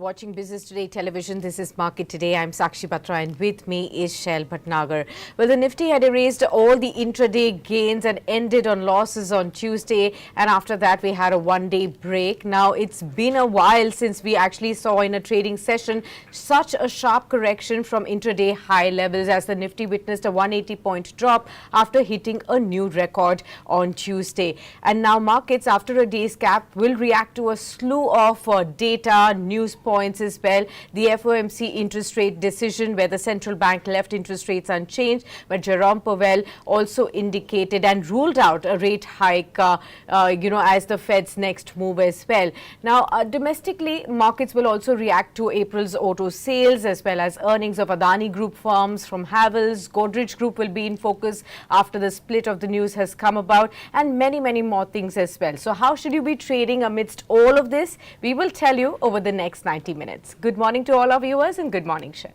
watching Business Today Television. This is Market Today. I'm Sakshi Batra and with me is Shail Bhatnagar. Well, the Nifty had erased all the intraday gains and ended on losses on Tuesday. And after that, we had a one-day break. Now, it's been a while since we actually saw in a trading session such a sharp correction from intraday high levels as the Nifty witnessed a 180-point drop after hitting a new record on Tuesday. And now markets, after a day's gap, will react to a slew of data, news points as well. The FOMC interest rate decision where the central bank left interest rates unchanged, but Jerome Powell also indicated and ruled out a rate hike, as the Fed's next move as well. Now, domestically, markets will also react to April's auto sales as well as earnings of Adani Group firms from Havells. Godrej Group will be in focus after the split of the news has come about, and many more things as well. So how should you be trading amidst all of this? We will tell you over the next 90 minutes. Good morning to all our viewers and good morning, Shail.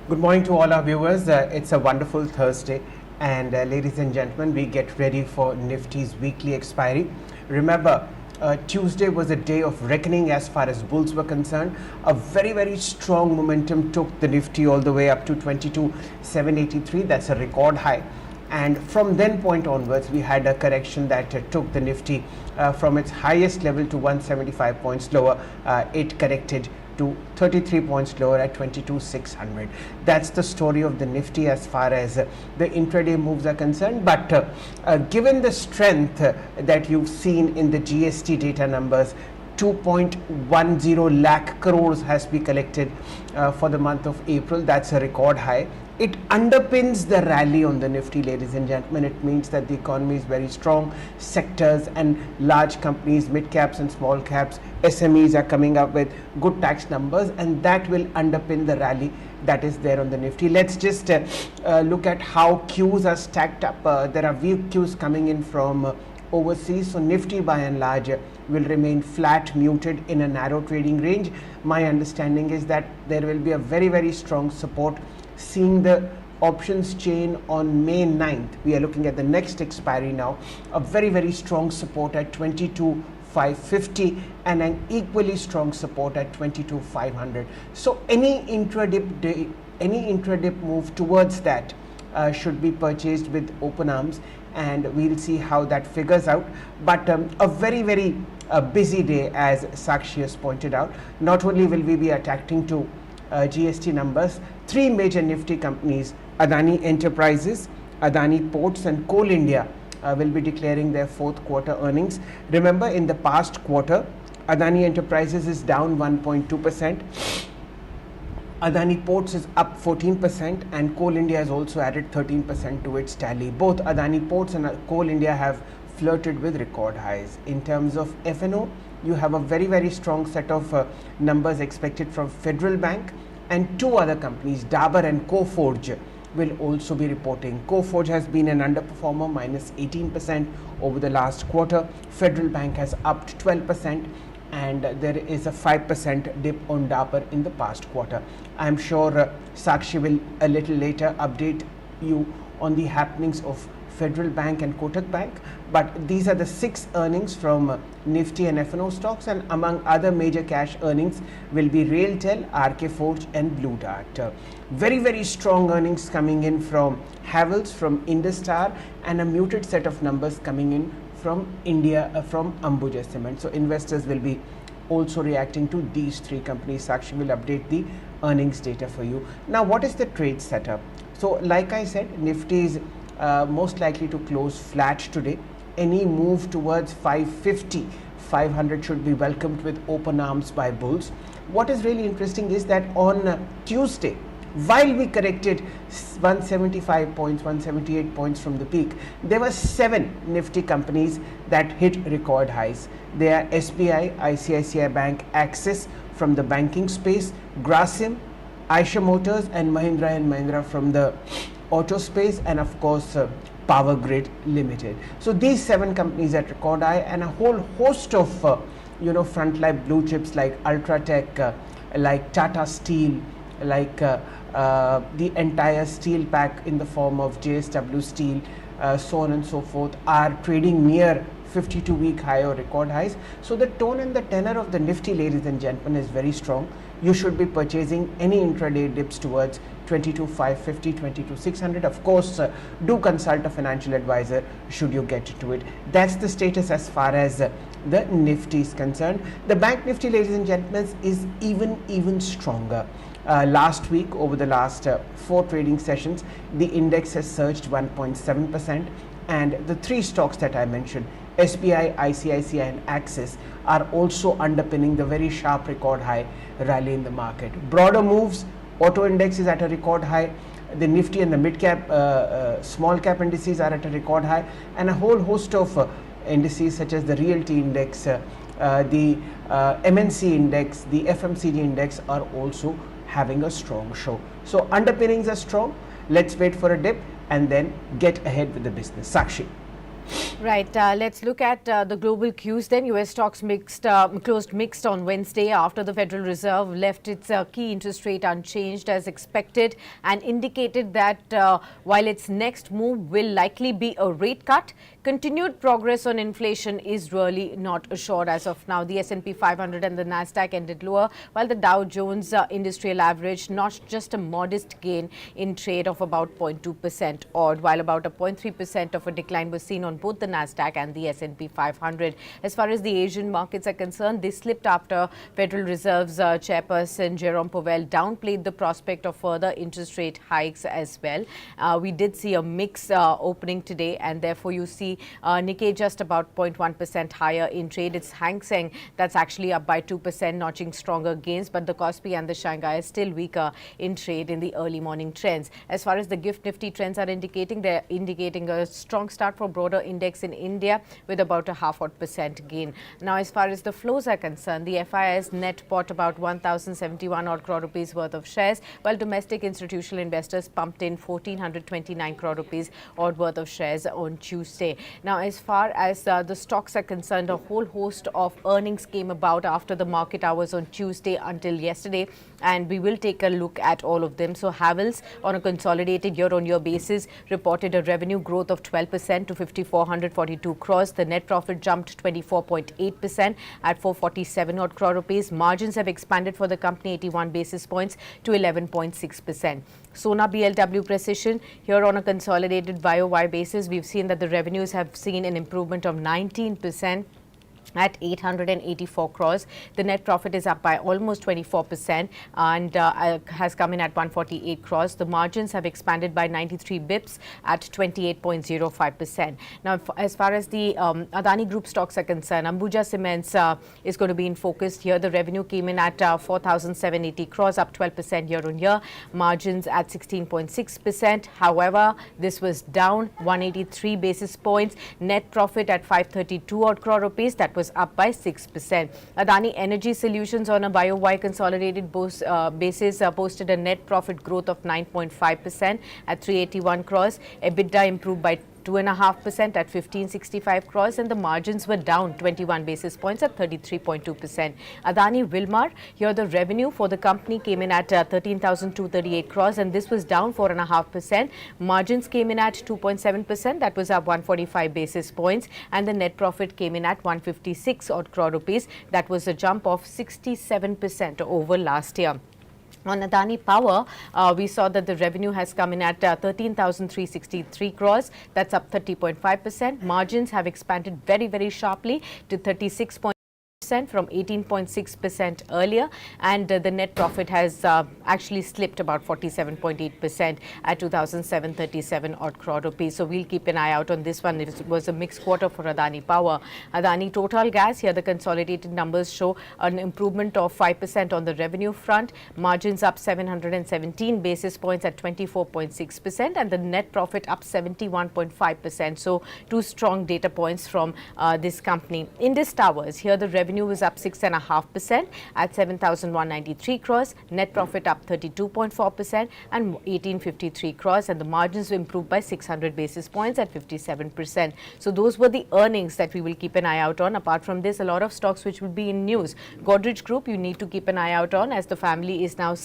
Good morning to all our viewers. It's a wonderful Thursday, and ladies and gentlemen, we get ready for Nifty's weekly expiry. Remember, Tuesday was a day of reckoning as far as bulls were concerned. A very strong momentum took the Nifty all the way up to 22,783. That's a record high. And from then point onwards, we had a correction that took the Nifty from its highest level to 175 points lower. It corrected to 33 points lower at 22,600. That's the story of the Nifty as far as the intraday moves are concerned. But given the strength that you've seen in the GST data numbers, 2.10 lakh crores has been collected for the month of April. That's a record high. It underpins the rally on the Nifty, ladies and gentlemen. It means that the economy is very strong. Sectors and large companies, mid caps and small caps, SMEs are coming up with good tax numbers, and that will underpin the rally that is there on the Nifty. Let's just look at how Qs are stacked up. There are weak Qs coming in from overseas. So Nifty by and large will remain flat, muted in a narrow trading range. My understanding is that there will be a very strong support. Seeing the options chain on May 9th, we are looking at the next expiry now, a very strong support at 22,550 and an equally strong support at 22,500. So any intradip move towards that should be purchased with open arms, and we'll see how that figures out. But a very busy day, as Sakshi has pointed out. Not only will we be attacking to GST numbers, three major Nifty companies, Adani Enterprises, Adani Ports and Coal India, will be declaring their fourth quarter earnings. Remember, in the past quarter, Adani Enterprises is down 1.2%. Adani Ports is up 14%, and Coal India has also added 13% to its tally. Both Adani Ports and Coal India have flirted with record highs. In terms of F&O, you have a very strong set of numbers expected from Federal Bank, and two other companies, Dabur and Coforge, will also be reporting. Coforge has been an underperformer, minus 18% over the last quarter. Federal Bank has upped 12%, and there is a 5% dip on Dabur in the past quarter. I am sure Sakshi will a little later update you on the happenings of Federal Bank and Kotak Bank, but these are the 6 earnings from Nifty and F&O stocks, and among other major cash earnings will be RailTel, RK Forge and Blue Dart. Very strong earnings coming in from Havells, from Industar, and a muted set of numbers coming in from India, from Ambuja Cement. So investors will be also reacting to these three companies. Sakshi will update the earnings data for you. Now, what is the trade setup? So like I said, Nifty is most likely to close flat today. Any move towards 550, 500 should be welcomed with open arms by bulls. What is really interesting is that on Tuesday, while we corrected 175 points, 178 points from the peak, there were 7 Nifty companies that hit record highs. They are SBI, ICICI Bank, Axis from the banking space, Grasim, Eicher Motors and Mahindra from the auto space, and of course Power Grid Limited. So these 7 companies at record high, and a whole host of frontline blue chips like Ultratech, like Tata Steel, like the entire steel pack in the form of JSW Steel, so on and so forth, are trading near 52-week high or record highs. So the tone and the tenor of the Nifty, ladies and gentlemen, is very strong. You should be purchasing any intraday dips towards 22,550, 22,600. Of course, do consult a financial advisor should you get to it. That's the status as far as the Nifty is concerned. The Bank Nifty, ladies and gentlemen, is even stronger. Last week, over the last 4 trading sessions, the index has surged 1.7%, and the 3 stocks that I mentioned, SBI, ICICI and Axis, are also underpinning the very sharp record high rally in the market. Broader moves, auto index is at a record high, the Nifty and the mid cap, small cap indices are at a record high, and a whole host of indices such as the realty index, the MNC index, the FMCG index are also having a strong show. So underpinnings are strong. Let's wait for a dip and then get ahead with the business. Sakshi. Right, let's look at the global cues then. US stocks closed mixed on Wednesday after the Federal Reserve left its key interest rate unchanged as expected and indicated that while its next move will likely be a rate cut, continued progress on inflation is really not assured as of now. The S&P 500 and the Nasdaq ended lower, while the Dow Jones Industrial Average notched just a modest gain in trade of about 0.2% odd, while about a 0.3% of a decline was seen on both the Nasdaq and the S&P 500. As far as the Asian markets are concerned, they slipped after Federal Reserve's chairperson Jerome Powell downplayed the prospect of further interest rate hikes as well. We did see a mix opening today, and therefore you see Nikkei just about 0.1% higher in trade. It's Hang Seng that's actually up by 2%, notching stronger gains, but the Kospi and the Shanghai are still weaker in trade in the early morning trends. As far as the Gift Nifty trends are indicating, they're indicating a strong start for broader index in India with about a 0.5% gain. Now, as far as the flows are concerned, the FIS net bought about 1,071 odd crore rupees worth of shares, while domestic institutional investors pumped in 1,429 crore rupees odd worth of shares on Tuesday. Now, as far as the stocks are concerned, a whole host of earnings came about after the market hours on Tuesday until yesterday, and we will take a look at all of them. So, Havells, on a consolidated year-on-year basis, reported a revenue growth of 12% to 5,442 crores. The net profit jumped 24.8% at 447 odd crore rupees. Margins have expanded for the company 81 basis points to 11.6%. Sona BLW Precision, here on a consolidated YOY basis, we've seen that the revenues have seen an improvement of 19% at 884 crores. The net profit is up by almost 24% and has come in at 148 crores. The margins have expanded by 93 bips at 28.05%. Now, as far as the Adani Group stocks are concerned, Ambuja Cements is going to be in focus here. The revenue came in at 4,780 crores, up 12% year on year. Margins at 16.6%. However, this was down 183 basis points. Net profit at 532 odd crore rupees. That was up by 6%. Adani Energy Solutions on a YOY consolidated basis posted a net profit growth of 9.5% at 381 crores. EBITDA improved by 2.5% at 1565 crores, and the margins were down 21 basis points at 33.2%. Adani Wilmar, here the revenue for the company came in at 13,238 crores, and this was down 4.5%. Margins came in at 2.7%, that was up 145 basis points, and the net profit came in at 156 odd crore rupees. That was a jump of 67% over last year. On Adani Power, we saw that the revenue has come in at 13,363 crores. That's up 30.5%. Margins have expanded very sharply to 36% from 18.6% earlier, and the net profit has actually slipped about 47.8% at 2,737 odd crore rupees. So we'll keep an eye out on this one. It was a mixed quarter for Adani Power. Adani Total Gas, here the consolidated numbers show an improvement of 5% on the revenue front. Margins up 717 basis points at 24.6%, and the net profit up 71.5%. So two strong data points from this company. Indus Towers, here the revenue revenue was up 6.5% at 7,193 crores. Net profit up 32.4% and 1853 crores, and the margins improved by 600 basis points at 57%. So those were the earnings that we will keep an eye out on. Apart from this, a lot of stocks which will be in news. Godrej Group, you need to keep an eye out on, as the family is now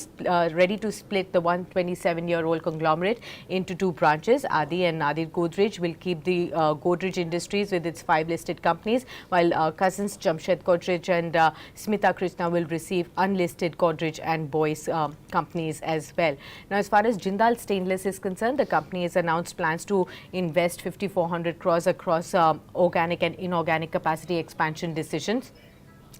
ready to split the 127-year-old conglomerate into two branches. Adi and Nadir Godrej will keep the Godrej Industries with its 5 listed companies, while cousins Jamshed Godrej and Smita Krishna will receive unlisted Godrej and Boyce companies as well. Now, as far as Jindal Stainless is concerned, the company has announced plans to invest 5,400 crores across organic and inorganic capacity expansion decisions.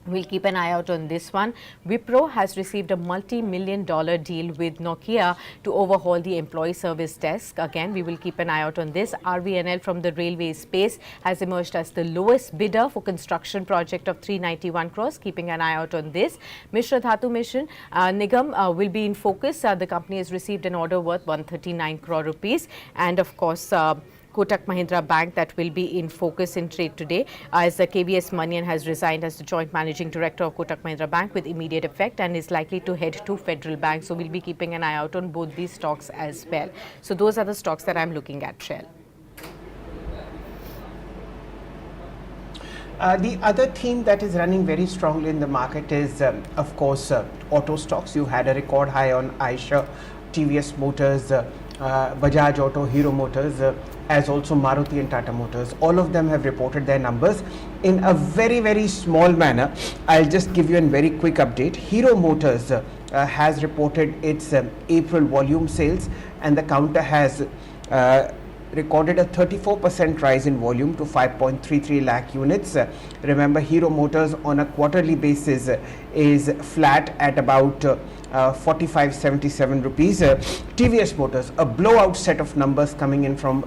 We'll keep an eye out on this one. Wipro has received a multi-million-dollar deal with Nokia to overhaul the employee service desk. Again, we will keep an eye out on this. RVNL from the railway space has emerged as the lowest bidder for construction project of 391 crores. Keeping an eye out on this. Mishra Dhatu Mission Nigam will be in focus. The company has received an order worth 139 crore rupees, and of course, Kotak Mahindra Bank that will be in focus in trade today, as KVS Manian has resigned as the joint managing director of Kotak Mahindra Bank with immediate effect and is likely to head to Federal Bank. So we'll be keeping an eye out on both these stocks as well. So those are the stocks that I'm looking at, Shail. The other theme that is running very strongly in the market is, of course, auto stocks. You had a record high on Eicher, TVS Motors, Bajaj Auto, Hero Motors, as also Maruti and Tata Motors. All of them have reported their numbers in a very, very small manner. I'll just give you a very quick update. Hero Motors has reported its April volume sales, and the counter has recorded a 34% rise in volume to 5.33 lakh units. Remember, Hero Motors on a quarterly basis is flat at about 45.77 rupees. TVS Motors, a blowout set of numbers coming in from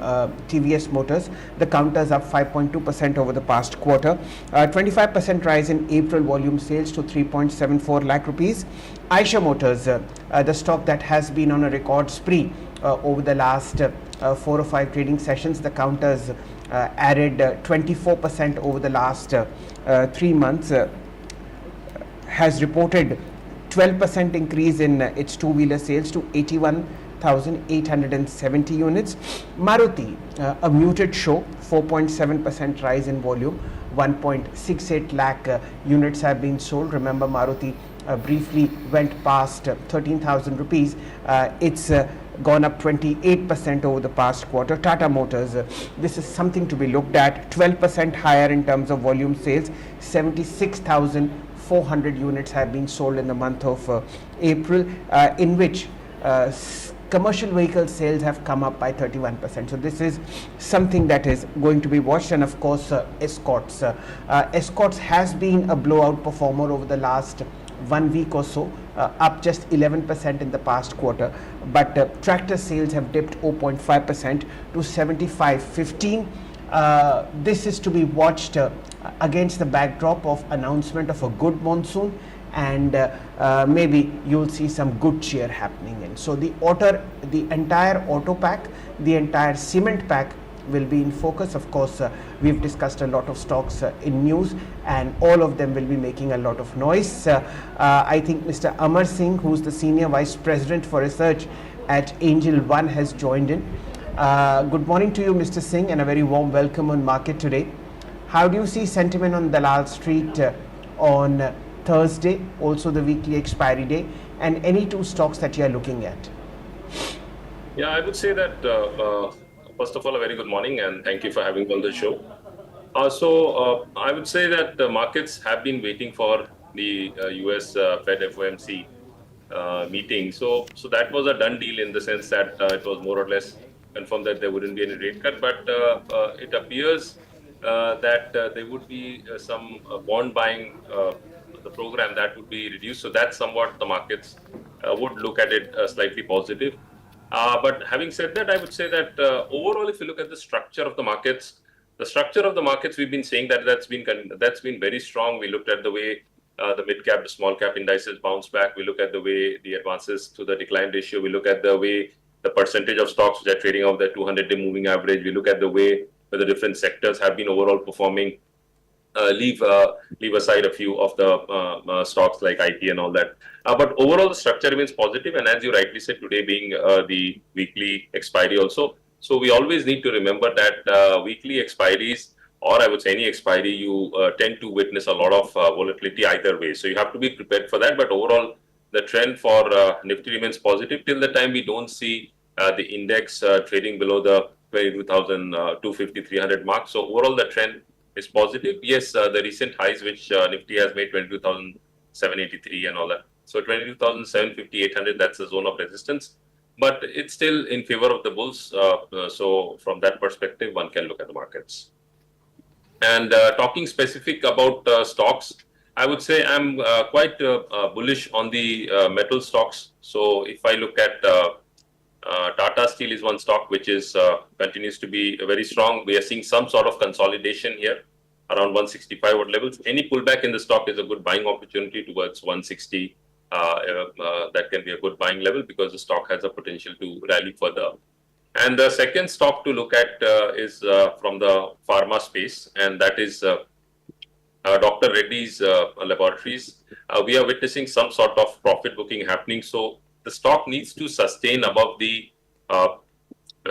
TVS Motors. The counter is up 5.2% over the past quarter. 25% rise in April volume sales to 3.74 lakh rupees. Eicher Motors, the stock that has been on a record spree over the last 4 or 5 trading sessions. The counters added 24% over the last 3 months. Has reported 12% increase in its two-wheeler sales to 81,870 units. Maruti, a muted show, 4.7% rise in volume, 1.68 lakh units have been sold. Remember, Maruti briefly went past 13,000 rupees. It's gone up 28% over the past quarter. Tata Motors, this is something to be looked at, 12% higher in terms of volume sales, 76,400 units have been sold in the month of April, in which commercial vehicle sales have come up by 31%. So this is something that is going to be watched. And of course, Escorts. Escorts has been a blowout performer over the last 1 week or so, up just 11% in the past quarter, but tractor sales have dipped 0.5% to 75.15. This is to be watched against the backdrop of announcement of a good monsoon, and maybe you'll see some good cheer happening in. So the entire auto pack, the entire cement pack will be in focus. Of course, we've discussed a lot of stocks in news, and all of them will be making a lot of noise. I think Mr. Amar Singh, who's the Senior Vice President for Research at Angel One, has joined in. Good morning to you, Mr. Singh, and a very warm welcome on Market Today. How do you see sentiment on Dalal Street on Thursday, also the weekly expiry day, and any two stocks that you are looking at? Yeah, I would say that first of all, a very good morning, and thank you for having me on the show. I would say that the markets have been waiting for the US Fed FOMC meeting. So that was a done deal in the sense that it was more or less confirmed that there wouldn't be any rate cut, but it appears that there would be some bond buying, the program that would be reduced. So that's somewhat the markets would look at it slightly positive. But having said that, I would say that overall, if you look at the structure of the markets, we've been saying that that's been very strong. We looked at the way the mid cap, the small cap indices bounce back. We look at the way the advances to the decline ratio. We look at the way the percentage of stocks which are trading off the 200-day moving average. We look at the way where the different sectors have been overall performing. leave aside a few of the stocks like IT and all that. But overall, the structure remains positive, and as you rightly said, today being the weekly expiry also, so we always need to remember that weekly expiries, or I would say any expiry, you tend to witness a lot of volatility either way. So you have to be prepared for that. But overall, the trend for Nifty remains positive till the time we don't see the index trading below the 22,250, 300 mark. So overall, the trend is positive. Yes, the recent highs which Nifty has made, 22,783 and all that. So 22,750, 800, that's the zone of resistance. But it's still in favor of the bulls. So from that perspective, one can look at the markets. And talking specific about stocks, I would say I'm quite bullish on the metal stocks. So if I look at Tata Steel is one stock which is continues to be very strong. We are seeing some sort of consolidation here around 165 levels. Any pullback in the stock is a good buying opportunity towards 160. That can be a good buying level because the stock has a potential to rally further. And the second stock to look at is from the pharma space, and that is Dr. Reddy's laboratories. We are witnessing some sort of profit booking happening. So the stock needs to sustain above the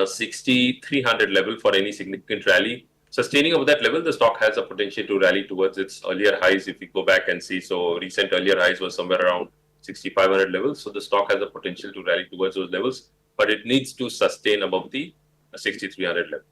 6,300 level for any significant rally. Sustaining of that level, the stock has a potential to rally towards its earlier highs. If we go back and see, so recent earlier highs was somewhere around 6,500 levels. So the stock has a potential to rally towards those levels, but it needs to sustain above the 6,300 level.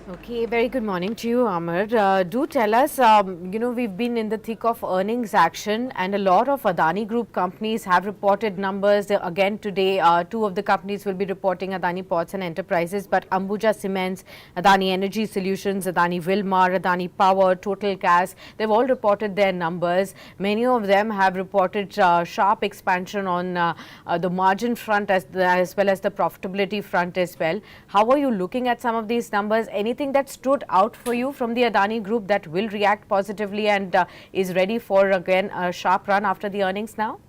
Okay, very good morning to you, Amar. Do tell us, we've been in the thick of earnings action, and a lot of Adani Group companies have reported numbers. Again, today, two of the companies will be reporting, Adani Ports and Enterprises, but Ambuja Cements, Adani Energy Solutions, Adani Wilmar, Adani Power, Total Gas, they've all reported their numbers. Many of them have reported sharp expansion on the margin front as well as the profitability front as well. How are you looking at some of these numbers? Anything that stood out for you from the Adani Group that will react positively and is ready for again a sharp run after the earnings now?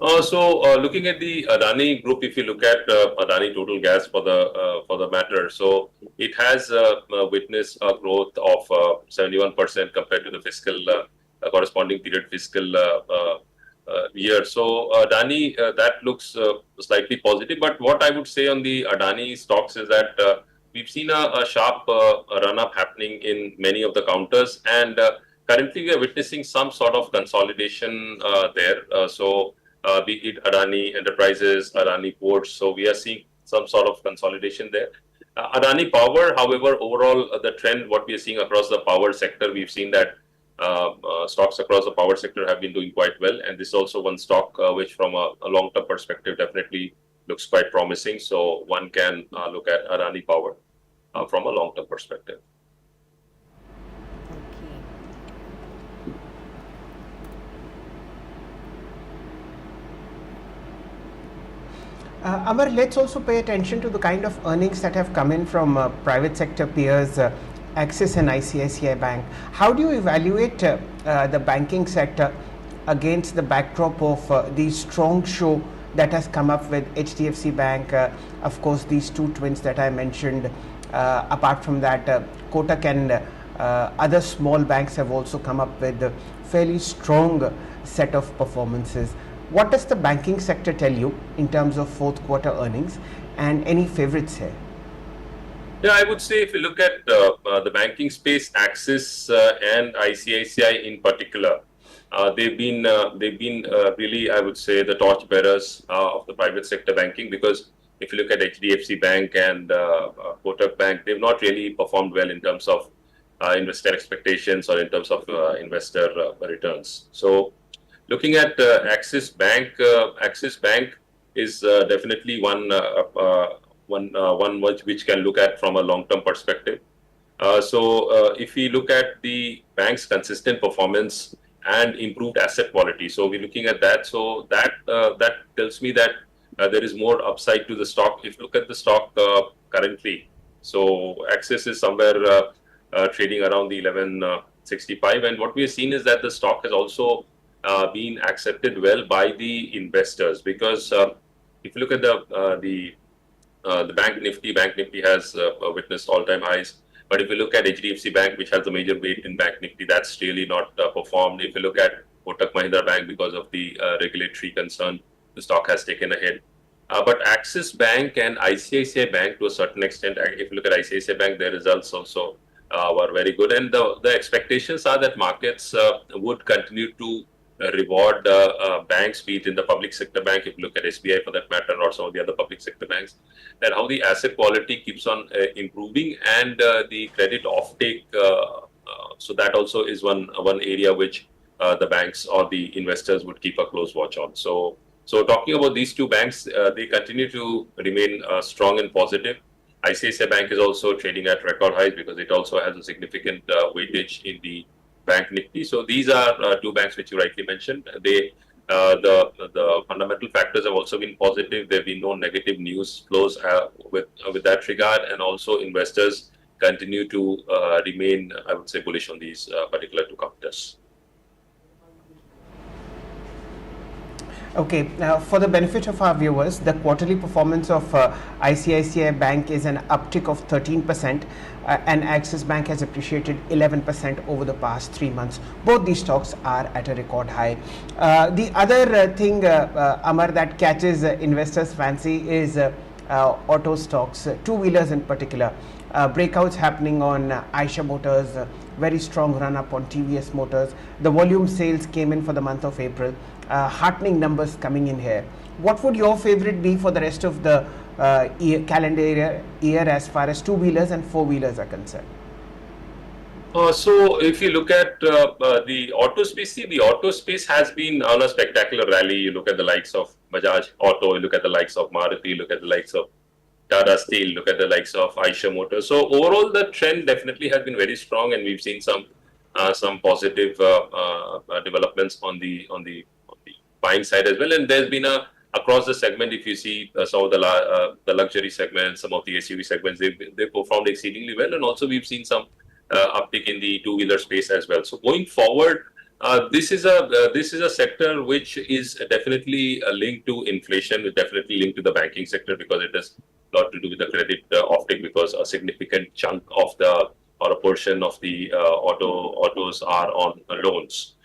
Looking at the Adani Group, if you look at Adani Total Gas for the matter, so it has witnessed a growth of 71% compared to the fiscal corresponding period fiscal year. So Adani, that looks slightly positive. But what I would say on the Adani stocks is that we've seen a sharp run-up happening in many of the counters, and currently we are witnessing some sort of consolidation there. Be it Adani Enterprises, Adani Ports, so we are seeing some sort of consolidation there. Adani Power, however, overall the trend, what we are seeing across the power sector, we've seen that stocks across the power sector have been doing quite well, and this is also one stock which from a long-term perspective definitely looks quite promising. So one can look at Adani Power from a long-term perspective. Amar, let's also pay attention to the kind of earnings that have come in from private sector peers, Axis and ICICI Bank. How do you evaluate the banking sector against the backdrop of the strong show that has come up with HDFC Bank, of course these two twins that I mentioned, apart from that Kotak and other small banks have also come up with a fairly strong set of performances. What does the banking sector tell you in terms of fourth quarter earnings, and any favorites here? Yeah, I would say if you look at the banking space, Axis and ICICI in particular, they've been really, I would say, the torchbearers of the private sector banking, because if you look at HDFC Bank and Kotak Bank, they've not really performed well in terms of investor expectations or in terms of investor returns. So looking at Axis Bank is definitely one which can look at from a long-term perspective. If we look at the bank's consistent performance and improved asset quality, so we're looking at that. So that tells me that there is more upside to the stock. If you look at the stock currently, so Axis is somewhere trading around the 1165, and what we have seen is that the stock has also been accepted well by the investors, because if you look at the Bank Nifty has witnessed all-time highs. But if you look at HDFC Bank, which has the major weight in Bank Nifty, that's really not performed. If you look at Kotak Mahindra Bank, because of the regulatory concern, the stock has taken a hit. But Axis Bank and ICICI Bank, to a certain extent, if you look at ICICI Bank, their results also were very good. And the expectations are that markets would continue to reward banks, be it in the public sector bank, if you look at SBI for that matter, or some of the other public sector banks, that how the asset quality keeps on improving and the credit offtake. So that also is one area which the banks or the investors would keep a close watch on. So talking about these two banks, they continue to remain strong and positive. ICICI Bank is also trading at record highs because it also has a significant weightage in the Bank Nifty. So these are two banks which you rightly mentioned. They the fundamental factors have also been positive. There have been no negative news flows with that regard, and also investors continue to remain, I would say, bullish on these particular two companies. Okay, for the benefit of our viewers, the quarterly performance of ICICI Bank is an uptick of 13%, and Axis Bank has appreciated 11% over the past 3 months. Both these stocks are at a record high. The other thing, Amar, that catches investors' fancy is auto stocks, two-wheelers in particular. Breakouts happening on Eicher Motors, very strong run up on TVS Motors. The volume sales came in for the month of April. Heartening numbers coming in here. What would your favorite be for the rest of the calendar year as far as two-wheelers and four-wheelers are concerned? So if you look at the auto space, the auto space has been on a spectacular rally. You look at the likes of Bajaj Auto, you look at the likes of Maruti, you look at the likes of Tata Steel, look at the likes of Eicher Motors. So overall, the trend definitely has been very strong, and we've seen some positive developments on the buying side as well. And there's been across the segment, if you see some of the luxury segments, some of the SUV segments, they performed exceedingly well. And also we've seen some uptick in the two-wheeler space as well. So going forward, this is a sector which is definitely linked to inflation, definitely linked to the banking sector, because it has a lot to do with the credit offtake, because a significant chunk of or a portion of the autos are on loans.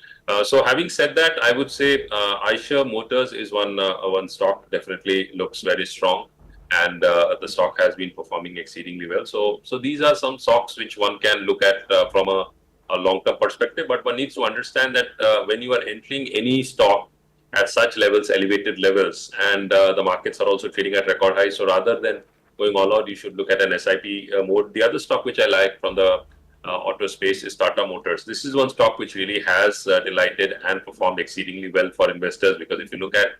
So having said that, I would say Eicher Motors is one stock definitely looks very strong, and the stock has been performing exceedingly well. So these are some stocks which one can look at from a long-term perspective, but one needs to understand that when you are entering any stock at such levels, elevated levels, and the markets are also trading at record highs, so rather than going all out, you should look at an SIP mode. The other stock which I like from the auto space is Tata Motors. This is one stock which really has delighted and performed exceedingly well for investors, because if you look at,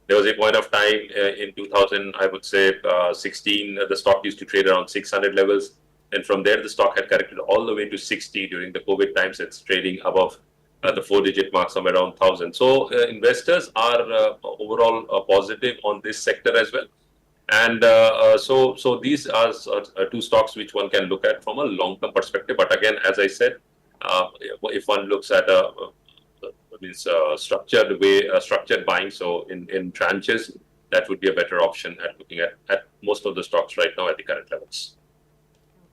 there was a point of time in 2000, I would say 16, the stock used to trade around 600 levels, and from there the stock had corrected all the way to 60 during the COVID times. It's trading above the 4-digit mark, somewhere around 1,000. So investors are overall positive on this sector as well. And so these are two stocks which one can look at from a long-term perspective. But again, as I said, if one looks at structured way, structured buying, so in tranches, that would be a better option at looking at most of the stocks right now at the current levels.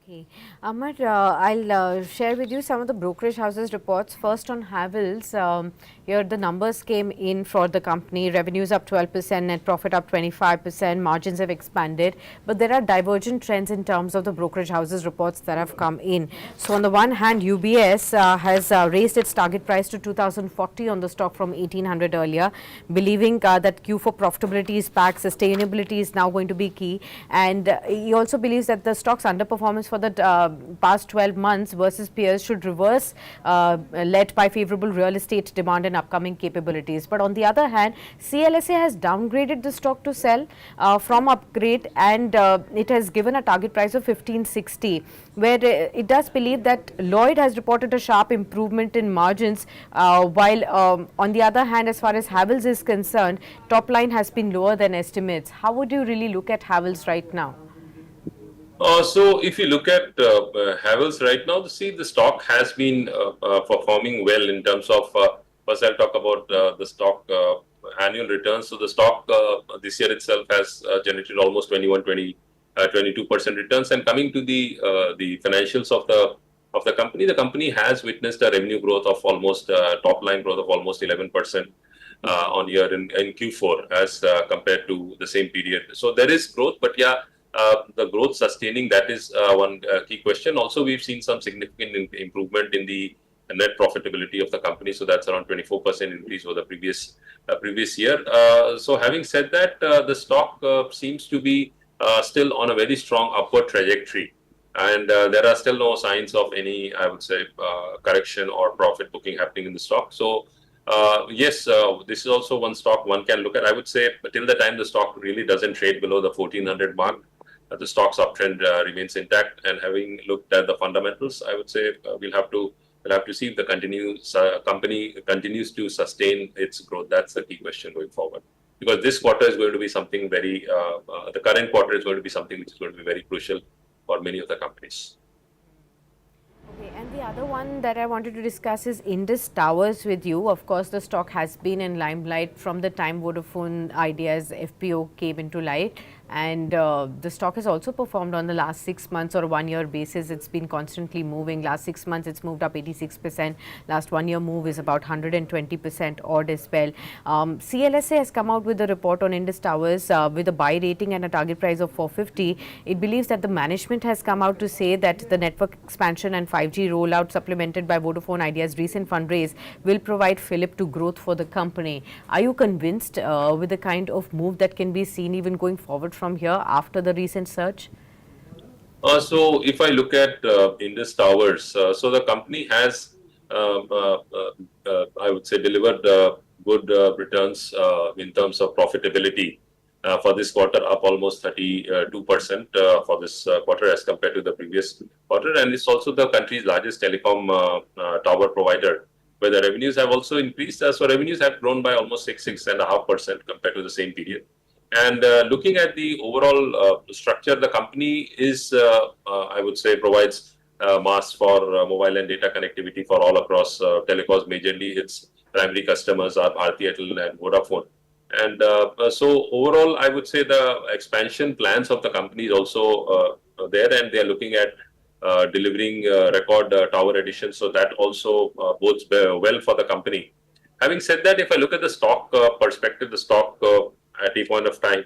Okay. Amar, I'll share with you some of the brokerage houses reports. First on Havells, here the numbers came in for the company. Revenues up 12%, net profit up 25%, margins have expanded. But there are divergent trends in terms of the brokerage houses reports that have come in. So on the one hand, UBS has raised its target price to 2040 on the stock from 1800 earlier, believing that Q4 profitability is back, sustainability is now going to be key. And he also believes that the stock's underperformance for the past 12 months versus peers should reverse, led by favorable real estate demand and upcoming capabilities. But on the other hand, CLSA has downgraded the stock to sell from upgrade, and it has given a target price of 1560, where it does believe that Lloyd has reported a sharp improvement in margins, while on the other hand, as far as Havells is concerned, top line has been lower than estimates. How would you really look at Havells right now? So if you look at Havells right now, the stock has been performing well in terms of, first I'll talk about the stock annual returns. So the stock this year itself has generated almost 21-22% 22% returns. And coming to the financials of the company has witnessed a revenue growth of almost top line growth of almost 11% on year in Q4 as compared to the same period. So there is growth, but the growth sustaining, that is one key question. Also, we've seen some significant improvement in the net profitability of the company. So that's around 24% increase over the previous year. So having said that, the stock seems to be still on a very strong upward trajectory. And there are still no signs of any, I would say, correction or profit booking happening in the stock. So yes, this is also one stock one can look at. I would say till the time the stock really doesn't trade below the 1400 mark, the stock's uptrend remains intact. And having looked at the fundamentals, I would say we'll have to see if the company continues to sustain its growth. That's the key question going forward. Because this quarter is going to be something very, the current quarter is going to be something which is going to be very crucial for many of the companies. Okay, and the other one that I wanted to discuss is Indus Towers with you. Of course, the stock has been in limelight from the time Vodafone Idea's FPO came into light. And the stock has also performed on the last 6 months or 1 year basis. It's been constantly moving. Last 6 months, it's moved up 86%. Last 1 year move is about 120% odd as well. CLSA has come out with a report on Indus Towers with a buy rating and a target price of 450. It believes that the management has come out to say that the network expansion and 5G rollout supplemented by Vodafone Idea's recent fundraise will provide fillip to growth for the company. Are you convinced with the kind of move that can be seen even going forward from here after the recent surge? So if I look at Indus Towers, so the company has, I would say, delivered good returns in terms of profitability. For this quarter, up almost 32% for this quarter as compared to the previous quarter. And it's also the country's largest telecom tower provider, where the revenues have also increased. So revenues have grown by almost 6.5% compared to the same period. And looking at the overall structure, the company is, I would say, provides masts for mobile and data connectivity for all across telecoms. Majorly, its primary customers are Airtel and Vodafone. And so overall, I would say the expansion plans of the company is also there, and they are looking at delivering record tower additions. So that also bodes well for the company. Having said that, if I look at the stock perspective, the stock at a point of time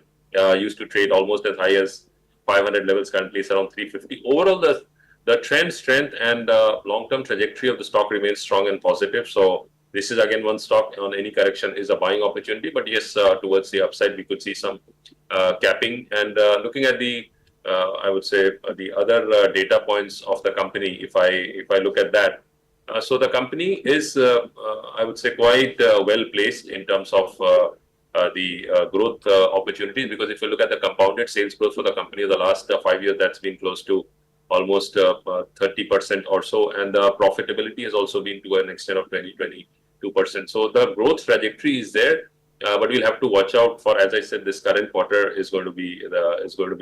used to trade almost as high as 500 levels. Currently it's around 350. Overall, the trend strength and long-term trajectory of the stock remains strong and positive. So this is again one stock on any correction is a buying opportunity. But yes, towards the upside, we could see some capping. And looking at the, I would say, the other data points of the company, if I look at that, so the company is, I would say, quite well placed in terms of the growth opportunities, because if you look at the compounded sales growth for the company of the last 5 years, that's been close to almost 30% or so, and the profitability has also been to an extent of 22%. So the growth trajectory is there, but we'll have to watch out for, as I said, this current quarter is going to be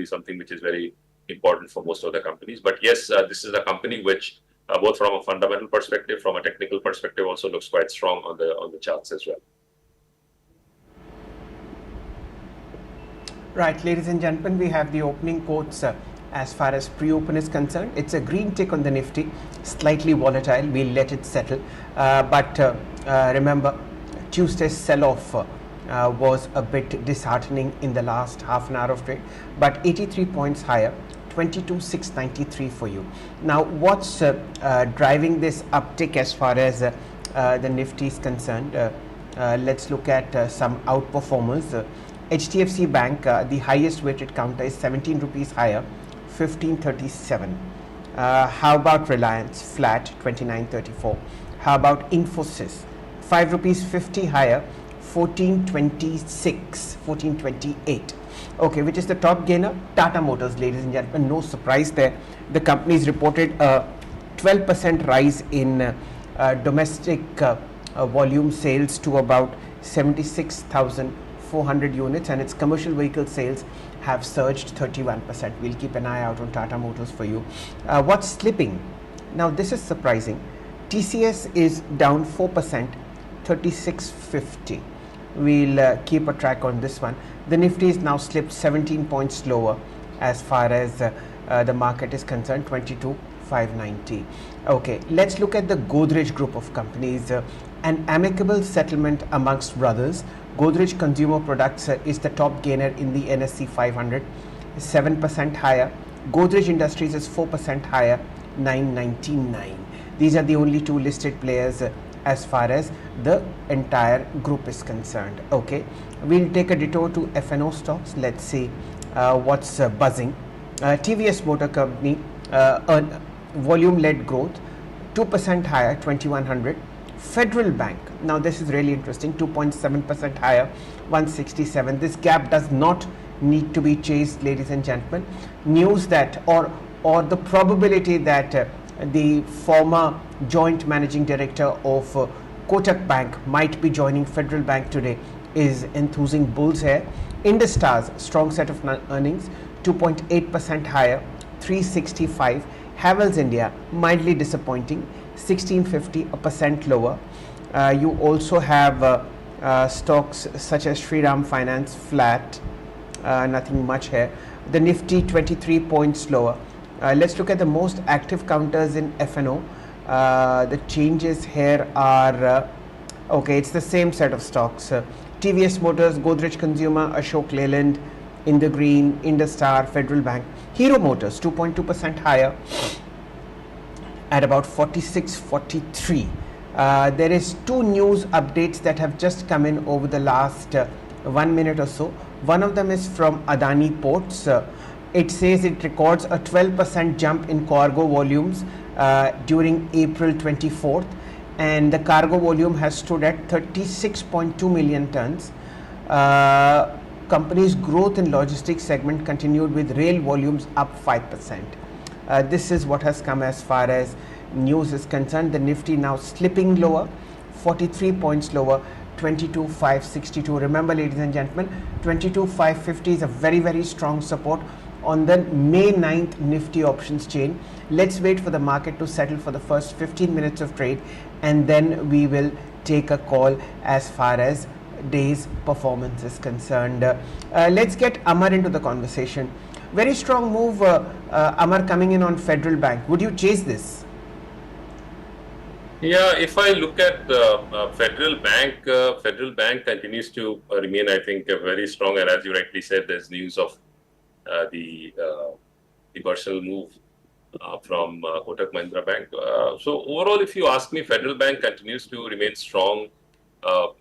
something which is very important for most of the companies. But yes, this is a company which, both from a fundamental perspective, from a technical perspective, also looks quite strong on the charts as well. Right, ladies and gentlemen, we have the opening quotes as far as pre-open is concerned. It's a green tick on the Nifty, slightly volatile. We'll let it settle. But remember, Tuesday's sell-off was a bit disheartening in the last half an hour of trade, but 83 points higher, 22,693 for you. Now, what's driving this uptick as far as the Nifty is concerned? Let's look at some outperformers. HDFC Bank, the highest weighted counter is 17 rupees higher, 1537. How about Reliance, flat, 2934. How about Infosys, 5 rupees 50 higher, 1426, 1428. Okay, which is the top gainer? Tata Motors, ladies and gentlemen. No surprise there. The company's reported a 12% rise in domestic volume sales to about 76,400 units, and its commercial vehicle sales have surged 31%. We'll keep an eye out on Tata Motors for you. What's slipping? Now, this is surprising. TCS is down 4%, 3650. We'll keep a track on this one. The Nifty is now slipped 17 points lower, as far as the market is concerned, 22,590. Okay, let's look at the Godrej group of companies. An amicable settlement amongst brothers. Godrej Consumer Products is the top gainer in the NSE 500, 7% higher. Godrej Industries is 4% higher, 999. These are the only two listed players as far as the entire group is concerned. Okay, we'll take a detour to F&O stocks. Let's see what's buzzing. TVS Motor Company, volume-led growth, 2% higher, 2100. Federal Bank, now this is really interesting, 2.7% higher, 167. This gap does not need to be chased, ladies and gentlemen. News that or the probability that the former joint managing director of Kotak Bank might be joining Federal Bank today is enthusing bulls here. Indus Towers, strong set of earnings, 2.8% higher, 365. Havells India, mildly disappointing, 1650, a percent lower. You also have stocks such as Shriram Finance, flat, nothing much here. The Nifty 23 points lower. Let's look at the most active counters in F&O. The changes here are okay, it's the same set of stocks. TVS Motors, Godrej Consumer, Ashok Leyland, in the green, Indus Tower, Federal Bank. Hero Motors 2.2% higher at about 46.43. There is two news updates that have just come in over the last 1 minute or so. One of them is from Adani Ports. It says it records a 12% jump in cargo volumes during April 24th, and the cargo volume has stood at 36.2 million tons. Company's growth in logistics segment continued with rail volumes up 5%. This is what has come as far as news is concerned. The Nifty now slipping lower, 43 points lower, 22,562. Remember, ladies and gentlemen, 22,550 is a very, very strong support on the May 9th Nifty options chain. Let's wait for the market to settle for the first 15 minutes of trade, and then we will take a call as far as day's performance is concerned. Let's get Amar into the conversation. Very strong move, Amar, coming in on Federal Bank. Would you chase this? Yeah, if I look at Federal Bank continues to remain, I think, very strong. And as you rightly said, there's news of the personal move from Kotak Mahindra Bank. So overall, if you ask me, Federal Bank continues to remain strong as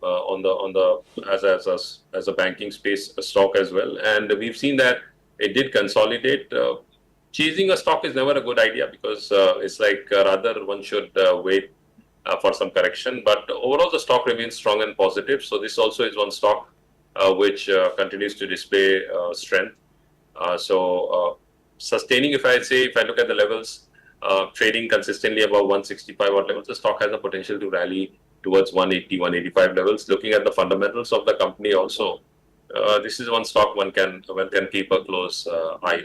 a banking space stock as well. And we've seen that it did consolidate. Chasing a stock is never a good idea because it's like rather one should wait for some correction. But overall, the stock remains strong and positive. So this also is one stock which continues to display strength. Sustaining, if I look at the levels, trading consistently above 165 odd levels, the stock has the potential to rally towards 180, 185 levels. Looking at the fundamentals of the company also, this is one stock one can keep a close eye on.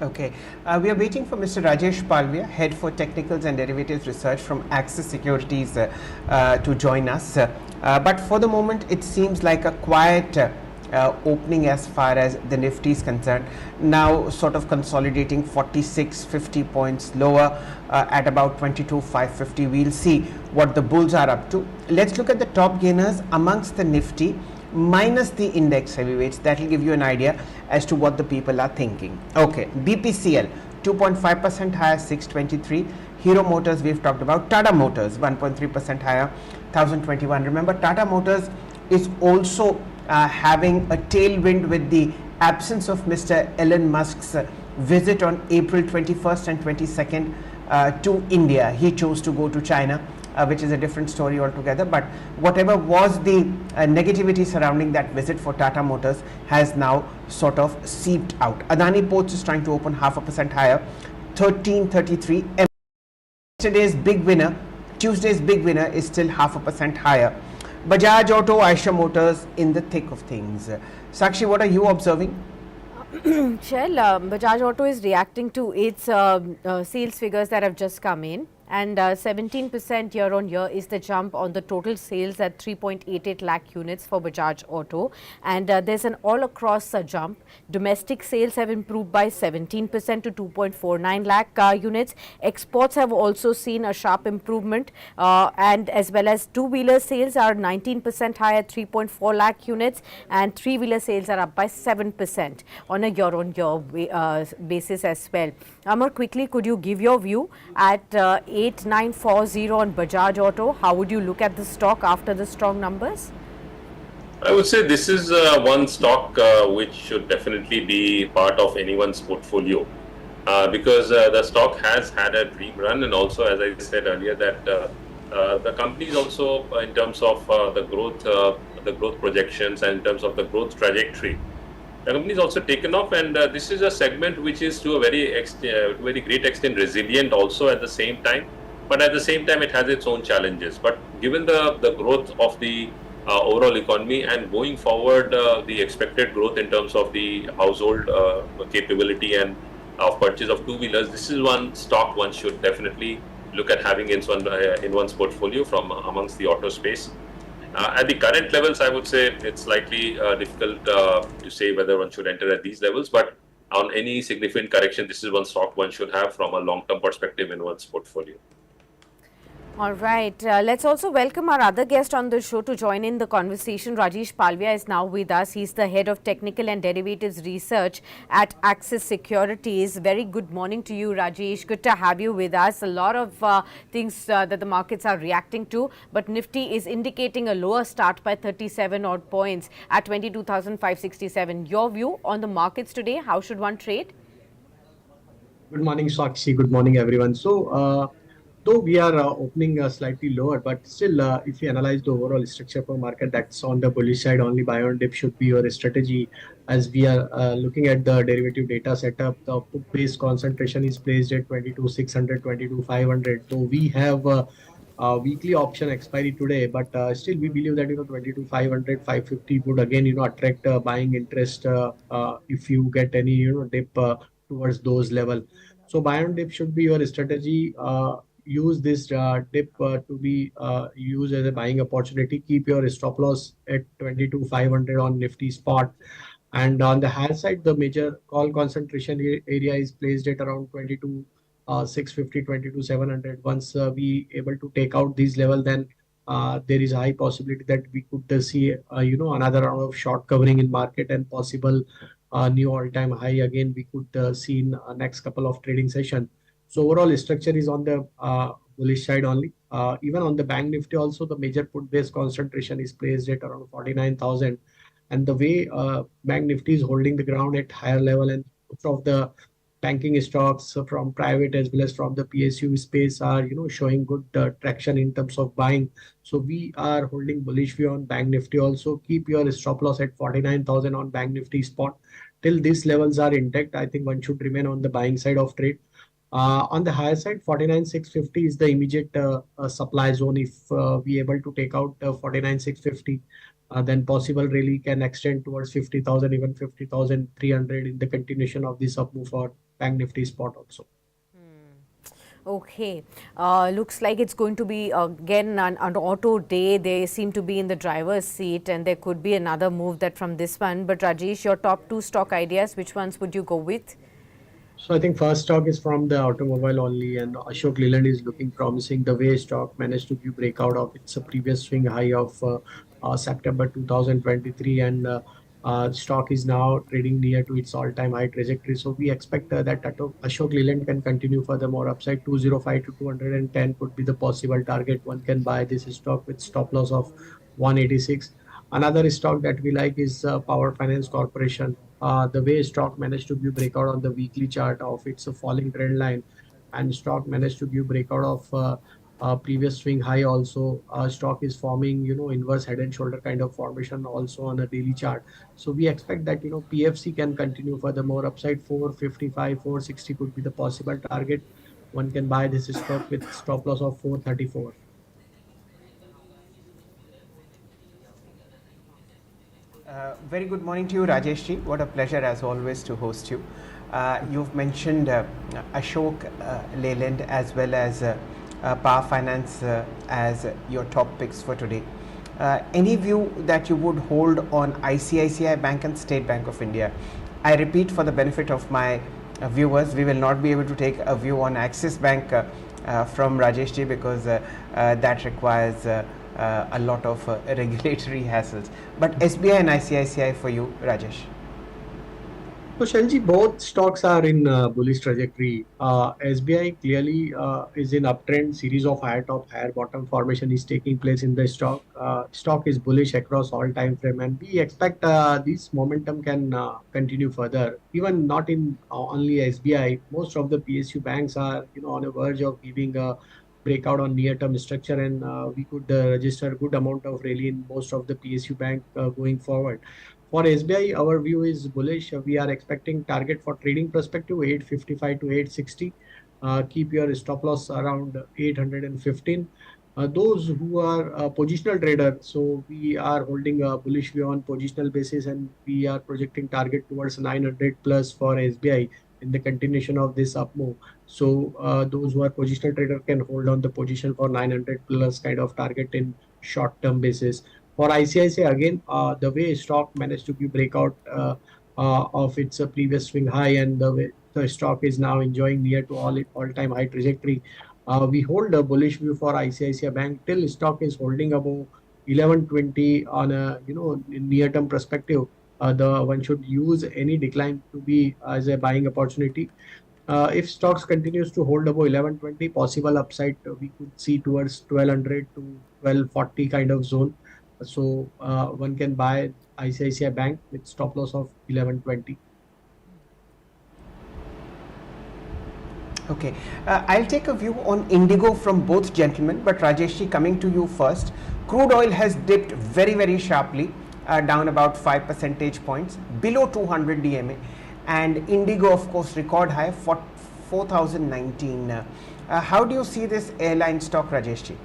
Okay, we are waiting for Mr. Rajesh Palvia, Head for Technicals and Derivatives Research from Axis Securities to join us. But for the moment, it seems like a quiet opening as far as the Nifty is concerned. Now sort of consolidating 46.50 points lower at about 22,550. We'll see what the bulls are up to. Let's look at the top gainers amongst the Nifty minus the index heavyweights. That will give you an idea as to what the people are thinking. Okay, BPCL 2.5% higher, 623. Hero Motors we've talked about. Tata Motors 1.3% higher, 1021. Remember, Tata Motors is also having a tailwind with the absence of Mr. Elon Musk's visit on April 21st and 22nd to India. He chose to go to China, which is a different story altogether. But whatever was the negativity surrounding that visit for Tata Motors has now sort of seeped out. Adani Ports is trying to open 0.5% higher, 1333. Yesterday's big winner, Tuesday's big winner, is still 0.5% higher. Bajaj Auto, Eicher Motors in the thick of things. Sakshi, what are you observing? Shail, Bajaj Auto is reacting to its sales figures that have just come in. And 17% year on year is the jump on the total sales at 3.88 lakh units for Bajaj Auto. And there's an all across jump. Domestic sales have improved by 17% to 2.49 lakh units. Exports have also seen a sharp improvement, and as well as two-wheeler sales are 19% higher at 3.4 lakh units, and three-wheeler sales are up by 7% on a year-on-year basis as well. Amar, quickly, could you give your view at 8940 on Bajaj Auto? How would you look at the stock after the strong numbers? I would say this is one stock which should definitely be part of anyone's portfolio because the stock has had a dream run, and also, as I said earlier, that the company is also in terms of the growth projections, and in terms of the growth trajectory, the company is also taken off, and this is a segment which is to a very great extent resilient also at the same time. But at the same time, it has its own challenges. But given the growth of the overall economy, and going forward, the expected growth in terms of the household capability and of purchase of two-wheelers, this is one stock one should definitely look at having in one's portfolio from amongst the auto space. At the current levels, I would say it's slightly difficult to say whether one should enter at these levels, but on any significant correction, this is one stock one should have from a long-term perspective in one's portfolio. All right. Let's also welcome our other guest on the show to join in the conversation. Rajesh Palvia is now with us. He's the head of technical and derivatives research at Axis Securities. Very good morning to you, Rajesh. Good to have you with us. A lot of things that the markets are reacting to, but Nifty is indicating a lower start by 37 odd points at 22,567. Your view on the markets today? How should one trade? Good morning, Sakshi. Good morning, everyone. Though we are opening slightly lower, but still, if you analyze the overall structure for market, that's on the bullish side. Only buy on dip should be your strategy. As we are looking at the derivative data setup, the put-based concentration is placed at 22,600, 22,500. Though we have a weekly option expiry today, but still we believe that 22,500, 550 would again attract buying interest if you get any dip towards those level. So buy on dip should be your strategy. Use this dip to be used as a buying opportunity. Keep your stop loss at 22,500 on Nifty spot. And on the higher side, the major call concentration area is placed at around 22,650, 22,700. Once we able to take out these level, then there is a high possibility that we could see another round of short covering in market, and possible new all-time high again we could see in next couple of trading session. So overall structure is on the bullish side only. Even on the bank Nifty also, the major put-based concentration is placed at around 49,000. And the way bank Nifty is holding the ground at higher level, and most of the banking stocks from private as well as from the PSU space are showing good traction in terms of buying. So we are holding bullish view on bank Nifty also. Keep your stop loss at 49,000 on bank Nifty spot. Till these levels are intact, I think one should remain on the buying side of trade. On the higher side, 49,650 is the immediate supply zone. If we able to take out 49,650, then possible rally can extend towards 50,000, even 50,300 in the continuation of this up move for bank Nifty spot also. Okay. Looks like it's going to be again an auto day. They seem to be in the driver's seat, and there could be another move that from this one. But Rajesh, your top two stock ideas, which ones would you go with? So I think first stock is from the automobile only, and Ashok Leyland is looking promising. The way stock managed to give breakout of its previous swing high of September 2023, and stock is now trading near to its all-time high trajectory. So we expect that Ashok Leyland can continue further more upside. 205 to 210 could be the possible target. One can buy this stock with stop loss of 186. Another stock that we like is Power Finance Corporation. The way stock managed to give breakout on the weekly chart of its falling trend line, and stock managed to give breakout of previous swing high also. Stock is forming inverse head and shoulder kind of formation also on a daily chart. So we expect that PFC can continue further more upside. 455, 460 could be the possible target. One can buy this stock with stop loss of 434. Very good morning to you, Rajesh ji. What a pleasure as always to host you. You've mentioned Ashok Leyland as well as Power Finance as your top picks for today. Any view that you would hold on ICICI Bank and State Bank of India? I repeat, for the benefit of my viewers, we will not be able to take a view on Axis Bank from Rajesh ji, because that requires a lot of regulatory hassles. But SBI and ICICI for you, Rajesh. So, Shalji, both stocks are in bullish trajectory. SBI clearly is in uptrend. Series of higher top, higher bottom formation is taking place in the stock. Stock is bullish across all time frame, and we expect this momentum can continue further. Even not in only SBI, most of the PSU banks are on a verge of giving a breakout on near-term structure, and we could register good amount of rally in most of the PSU bank going forward. For SBI, our view is bullish. We are expecting target for trading perspective 855 to 860. Keep your stop loss around 815. Those who are positional trader, so we are holding a bullish view on positional basis, and we are projecting target towards 900 plus for SBI in the continuation of this up move. So those who are positional trader can hold on the position for 900 plus kind of target in short term basis. For ICICI, again, the way stock managed to give breakout of its previous swing high, and the way the stock is now enjoying near to all-time high trajectory, we hold a bullish view for ICICI Bank till stock is holding above 1120 on a near-term perspective. The one should use any decline to be as a buying opportunity. If stocks continues to hold above 1120, possible upside we could see towards 1200 to 1240 kind of zone. So one can buy ICICI Bank with stop loss of 1120. Okay, I'll take a view on Indigo from both gentlemen, but Rajeshji, coming to you first. Crude oil has dipped very sharply, down about 5 percentage points, below 200 DMA, and Indigo, of course, record high for 4019. How do you see this airline stock, Rajeshji?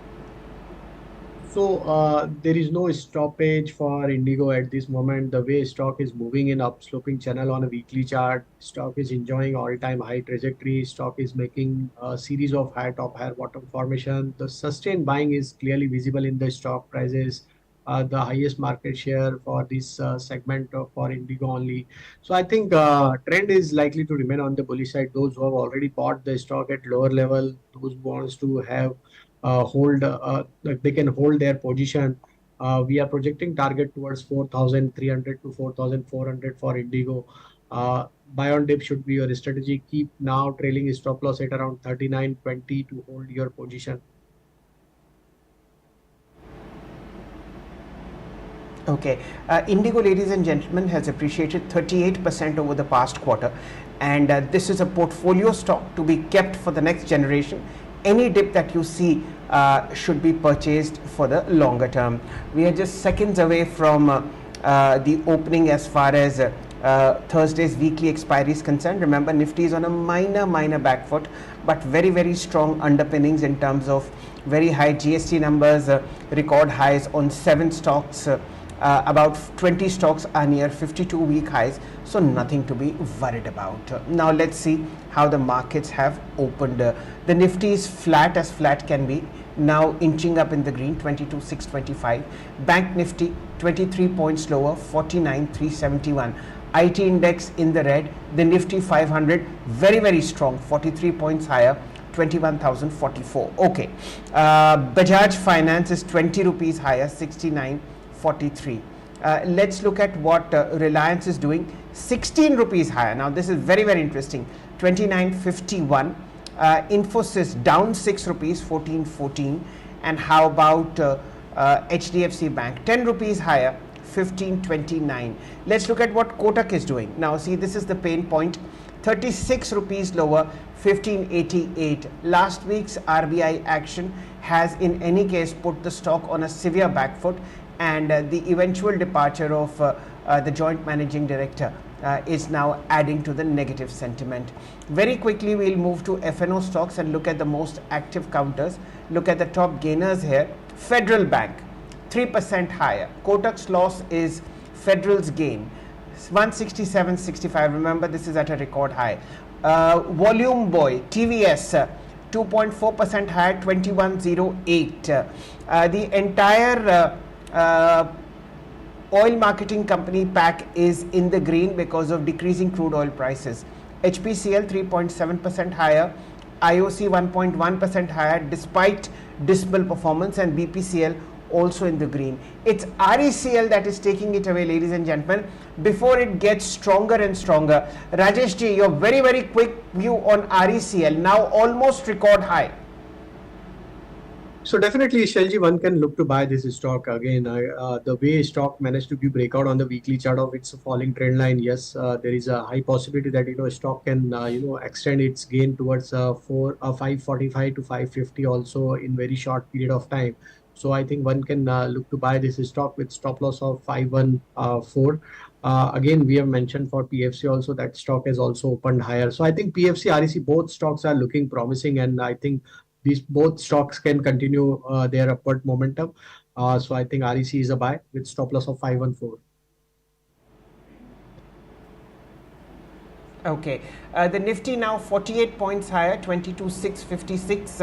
So there is no stoppage for Indigo at this moment. The way stock is moving in upsloping channel on a weekly chart, stock is enjoying all-time high trajectory. Stock is making a series of high top, higher bottom formation. The sustained buying is clearly visible in the stock prices. The highest market share for this segment for Indigo only. So I think trend is likely to remain on the bullish side. Those who have already bought the stock at lower level, those who wants to have hold they can hold their position. We are projecting target towards 4,300 to 4,400 for Indigo. Buy on dip should be your strategy. Keep now trailing stop loss at around 39.20 to hold your position. Okay, Indigo, ladies and gentlemen, has appreciated 38% over the past quarter, and this is a portfolio stock to be kept for the next generation. Any dip that you see should be purchased for the longer term. We are just seconds away from the opening as far as Thursday's weekly expiry is concerned. Remember, Nifty is on a minor back foot, but very strong underpinnings in terms of very high GST numbers, record highs on 7 stocks. About 20 stocks are near 52-week highs, so nothing to be worried about. Now let's see how the markets have opened. The Nifty is flat as flat can be, now inching up in the green, 22,625. Bank Nifty 23 points lower, 49,371. IT index in the red. The Nifty 500 very strong, 43 points higher, 21,044. Okay, Bajaj Finance is 20 rupees higher, 69.43. Let's look at what Reliance is doing, 16 rupees higher. Now this is very interesting, 29.51. Infosys down 6 rupees, 14.14. And how about HDFC Bank, 10 rupees higher, 15.29. Let's look at what Kotak is doing. Now see, this is the pain point, 36 rupees lower, 15.88. Last week's RBI action has in any case put the stock on a severe back foot, and the eventual departure of the joint managing director is now adding to the negative sentiment. Very quickly we'll move to FNO stocks and look at the most active counters. Look at the top gainers here. Federal Bank 3% higher. Kotak's loss is Federal's gain, 167.65. Remember, this is at a record high. Volume Boy TVS 2.4% higher, 2108. The entire oil marketing company pack is in the green because of decreasing crude oil prices. HPCL 3.7% higher, IOC 1.1% higher despite dismal performance, and BPCL also in the green. It's RECL that is taking it away, ladies and gentlemen, before it gets stronger and stronger. Rajesh ji, your very quick view on RECL, now almost record high. So definitely, Shailji, one can look to buy this stock again. The way stock managed to give breakout on the weekly chart of its falling trend line, yes, there is a high possibility that stock can extend its gain towards 545 to 550 also in very short period of time. So I think one can look to buy this stock with stop loss of 514. Again, we have mentioned for PFC also that stock has also opened higher. So I think PFC, REC, both stocks are looking promising, and I think these both stocks can continue their upward momentum. So I think REC is a buy with stop loss of 514. Okay, the Nifty now 48 points higher, 22,656.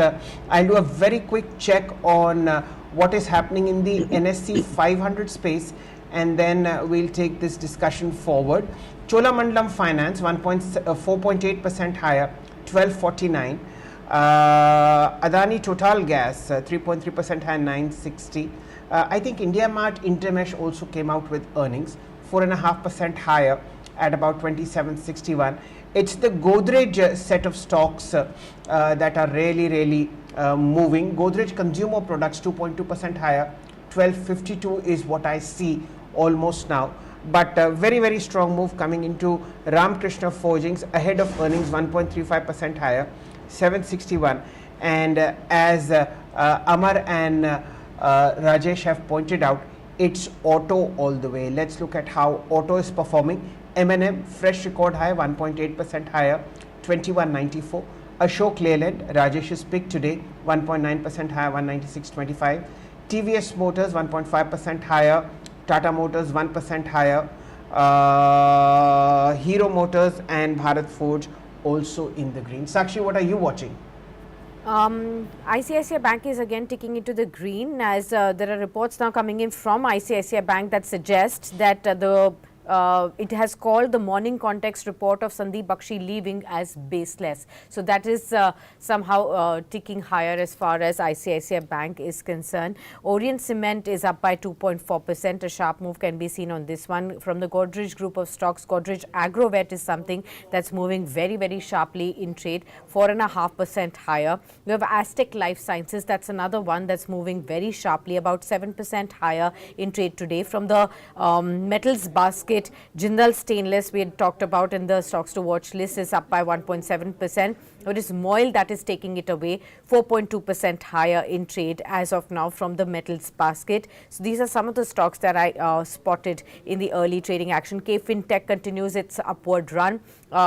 I'll do a very quick check on what is happening in the NSE 500 space, and then we'll take this discussion forward. Cholamandalam Finance 4.8% higher, 1249. Adani Total Gas 3.3% higher, 960. I think India Mart Intermesh also came out with earnings, 4.5% higher at about 2761. It's the Godrej set of stocks that are really moving. Godrej Consumer Products 2.2% higher, 1252 is what I see almost now. But very strong move coming into Ramkrishna Forgings ahead of earnings, 1.35% higher, 761. And as Amar and Rajesh have pointed out, it's auto all the way. Let's look at how auto is performing. M&M fresh record high, 1.8% higher, 2194. Ashok Leyland, Rajesh's pick today, 1.9% higher, 196.25. TVS Motors 1.5% higher, Tata Motors 1% higher, Hero Motors and Bharat Forge also in the green. Sakshi, what are you watching? ICICI Bank is again ticking into the green, as there are reports now coming in from ICICI Bank that suggests that it has called the morning context report of Sandeep Bakshi leaving as baseless. So that is somehow ticking higher as far as ICICI Bank is concerned. Orient Cement is up by 2.4%. A sharp move can be seen on this one. From the Godrej group of stocks, Godrej Agrovet is something that's moving very sharply in trade, 4.5% higher. We have Aztec Life Sciences, that's another one that's moving very sharply, about 7% higher in trade today. From the metals basket, Jindal Stainless, we had talked about in the stocks to watch list, is up by 1.7%. It is Moil that is taking it away, 4.2% higher in trade as of now from the metals basket. So these are some of the stocks that I spotted in the early trading action. KFinTech continues its upward run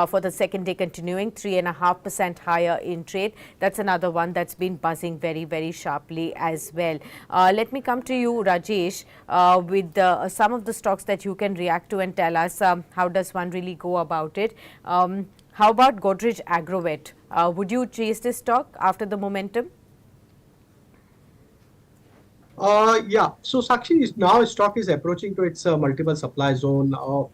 for the second day, continuing 3.5% higher in trade. That's another one that's been buzzing very sharply as well. Let me come to you, Rajesh, with some of the stocks that you can react to and tell us how does one really go about it. How about Godrej Agrovet? Would you chase this stock after the momentum? Yeah. So Sakshi, now stock is approaching to its multiple supply zone of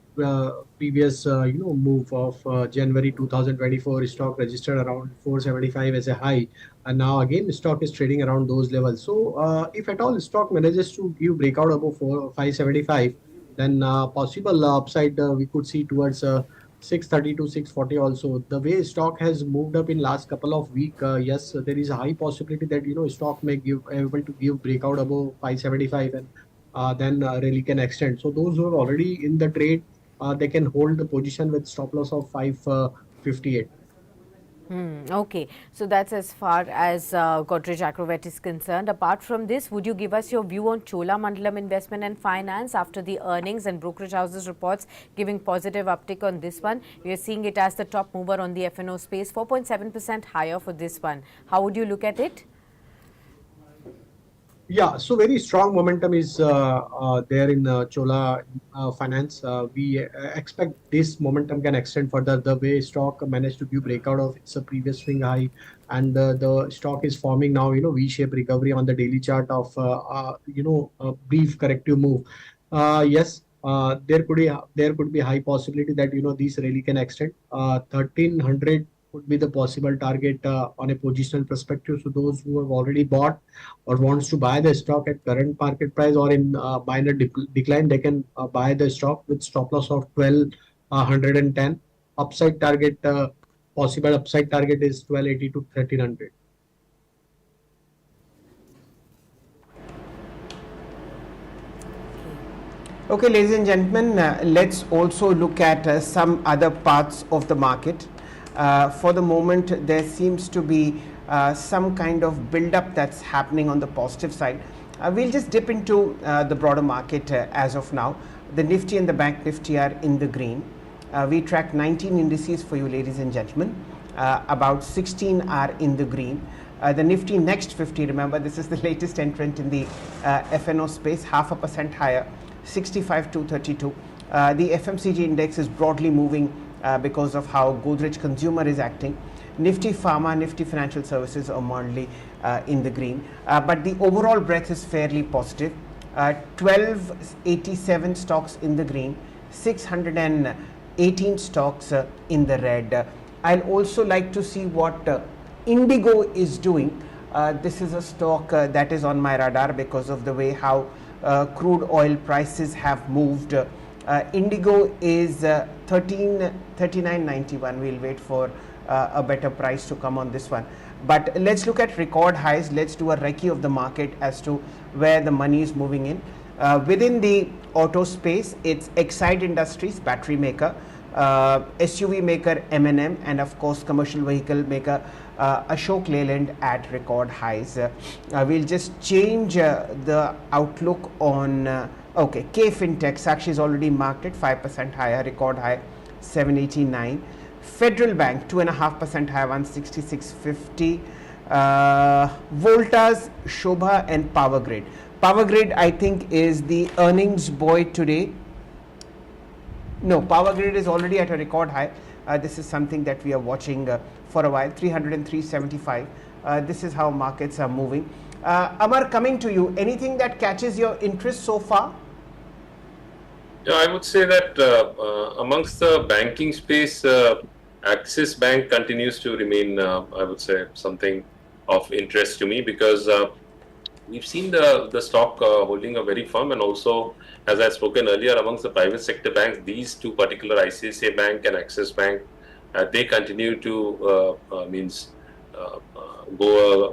previous move of January 2024. Stock registered around 475 as a high, and now again the stock is trading around those levels. So if at all stock manages to give breakout above 575, then possible upside we could see towards 630 to 640 also. The way stock has moved up in last couple of weeks, yes, there is a high possibility that stock may able to give breakout above 575, and then really can extend. So those who are already in the trade, they can hold the position with stop loss of 558. Okay, so that's as far as Godrej Agrovet is concerned. Apart from this, would you give us your view on Cholamandalam Investment and Finance after the earnings and brokerage houses reports giving positive uptick on this one? We are seeing it as the top mover on the F&O space, 4.7% higher for this one. How would you look at it? Yeah, so very strong momentum is there in Chola Finance. We expect this momentum can extend further. The way stock managed to give breakout of its previous swing high and the stock is forming now, V-shaped recovery on the daily chart of, a brief corrective move. Yes, there could be high possibility that these rally can extend. 1300 could be the possible target on a positional perspective. So those who have already bought or wants to buy the stock at current market price or in minor decline, they can buy the stock with stop loss of 1210. Upside target, possible upside target is 1280 to 1300. Okay, ladies and gentlemen, let's also look at some other parts of the market. For the moment, there seems to be some kind of build-up that's happening on the positive side. We'll just dip into the broader market as of now. The Nifty and the Bank Nifty are in the green. We track 19 indices for you, ladies and gentlemen. About 16 are in the green. The Nifty Next 50, remember this is the latest entrant in the FNO space, 0.5% higher, 65,232. The FMCG index is broadly moving because of how Godrej Consumer is acting. Nifty Pharma, Nifty Financial Services are mildly in the green, but the overall breadth is fairly positive. 1287 stocks in the green, 618 stocks in the red. I'll also like to see what Indigo is doing. This is a stock that is on my radar because of the way how crude oil prices have moved. Indigo is 39.91. We'll wait for a better price to come on this one. But let's look at record highs. Let's do a recce of the market as to where the money is moving in. Within the auto space, it's Exide Industries, battery maker, SUV maker M&M, and of course commercial vehicle maker Ashok Leyland at record highs. We'll just change the outlook on okay, K Fintech. Sakshi is already marked at 5% higher, record high 789. Federal Bank 2.5% higher, 166.50. Voltas, Shobha and Power Grid. Power Grid I think is the earnings boy today. No, Power Grid is already at a record high. This is something that we are watching for a while, 303.75. This is how markets are moving. Amar, coming to you, anything that catches your interest so far? Yeah, I would say that amongst the banking space, Axis Bank continues to remain, I would say, something of interest to me because we've seen the stock holding a very firm, and also, as I had spoken earlier, amongst the private sector banks, these two particular, ICICI Bank and Axis Bank, they continue to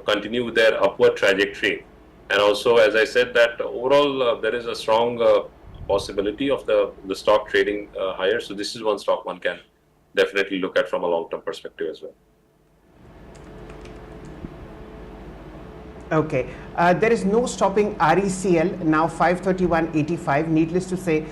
continue with their upward trajectory. And also, as I said, that overall there is a strong possibility of the stock trading higher. So this is one stock one can definitely look at from a long-term perspective as well. Okay, there is no stopping RECL, now 531.85. Needless to say,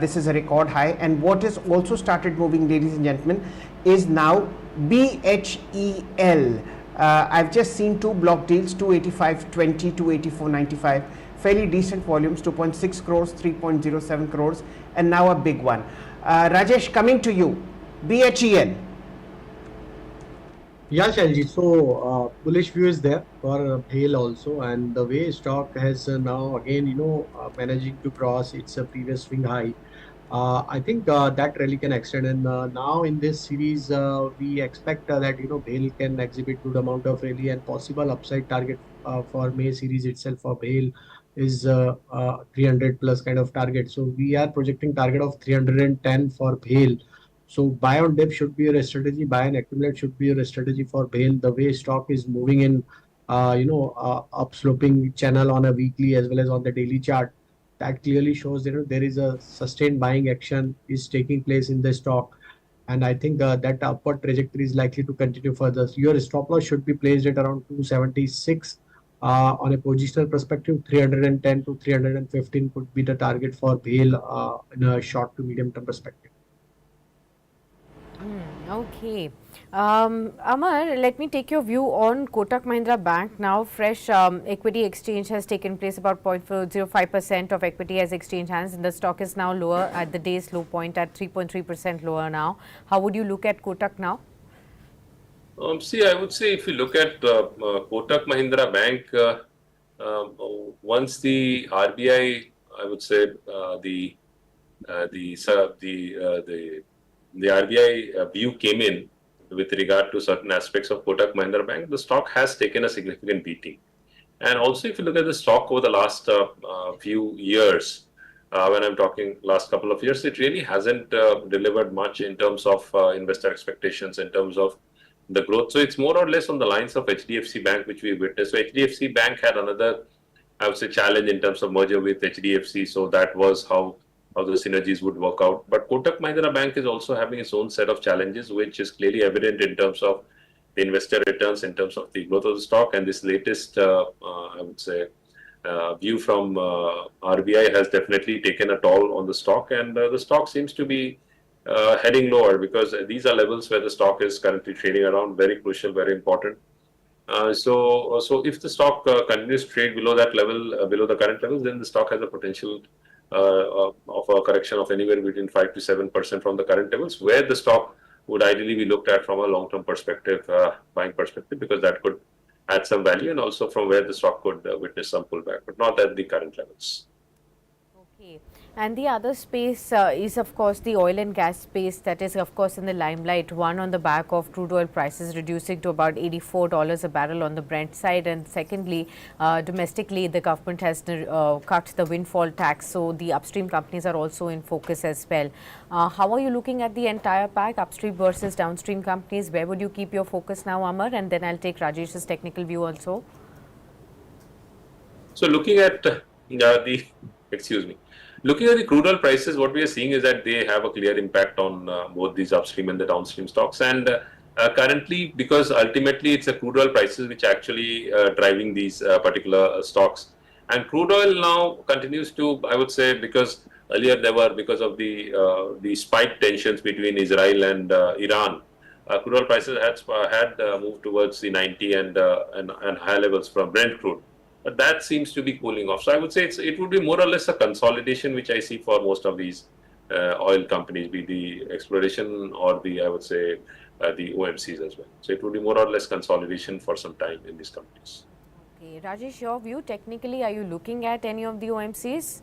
this is a record high. And what has also started moving, ladies and gentlemen, is now BHEL. I've just seen two block deals, 285.20, 284.95. Fairly decent volumes, 2.6 crores, 3.07 crores, and now a big one. Rajesh, coming to you, BHEL. Yeah, Shailji. So bullish view is there for BHEL also, and the way stock has now again, managing to cross its previous swing high. I think that rally can extend, and now in this series, we expect that BHEL can exhibit good amount of rally, and possible upside target for May series itself for BHEL is 300 plus kind of target. So we are projecting target of 310 for BHEL. So buy on dip should be your strategy. Buy and accumulate should be your strategy for BHEL. The way stock is moving in, upsloping channel on a weekly as well as on the daily chart, that clearly shows there is a sustained buying action is taking place in the stock. And I think that upward trajectory is likely to continue further. So your stop loss should be placed at around 276. On a positional perspective, 310 to 315 could be the target for BHEL in a short to medium term perspective. Okay. Amar, let me take your view on Kotak Mahindra Bank now. Fresh equity exchange has taken place, about 0.05% of equity has exchanged hands, and the stock is now lower at the day's low point at 3.3% lower now. How would you look at Kotak now? See, I would say if you look at Kotak Mahindra Bank, um, once the RBI, I would say the sir, the RBI view came in with regard to certain aspects of Kotak Mahindra Bank, the stock has taken a significant beating. And also, if you look at the stock over the last few years, when I'm talking last couple of years, it really hasn't delivered much in terms of investor expectations, in terms of the growth. So it's more or less on the lines of HDFC Bank, which we witnessed. So HDFC Bank had another, I would say, challenge in terms of merger with HDFC. So that was how the synergies would work out. But Kotak Mahindra Bank is also having its own set of challenges, which is clearly evident in terms of the investor returns, in terms of the growth of the stock. And this latest, I would say, view from RBI has definitely taken a toll on the stock, and the stock seems to be heading lower because these are levels where the stock is currently trading around. Very crucial, very important. So if the stock continues to trade below that level, below the current levels, then the stock has a potential of a correction of anywhere between 5 to 7% from the current levels, where the stock would ideally be looked at from a long-term perspective, buying perspective, because that could add some value, and also from where the stock could witness some pullback, but not at the current levels. Okay. And the other space is, of course, the oil and gas space that is, of course, in the limelight. One, on the back of crude oil prices reducing to about $84 a barrel on the Brent side. And secondly, domestically, the government has cut the windfall tax. So the upstream companies are also in focus as well. How are you looking at the entire pack, upstream versus downstream companies? Where would you keep your focus now, Amar? And then I'll take Rajesh's technical view also. So looking at looking at the crude oil prices, what we are seeing is that they have a clear impact on both these upstream and the downstream stocks. And currently, because ultimately it's the crude oil prices which are actually driving these particular stocks. And crude oil now continues to, I would say, because earlier there were, because of the spike tensions between Israel and Iran, crude oil prices had moved towards the 90 and higher levels from Brent crude. But that seems to be cooling off. So I would say it would be more or less a consolidation, which I see for most of these oil companies, be the exploration or I would say, the OMCs as well. So it would be more or less consolidation for some time in these companies. Okay, Rajesh, your view, technically, are you looking at any of the OMCs?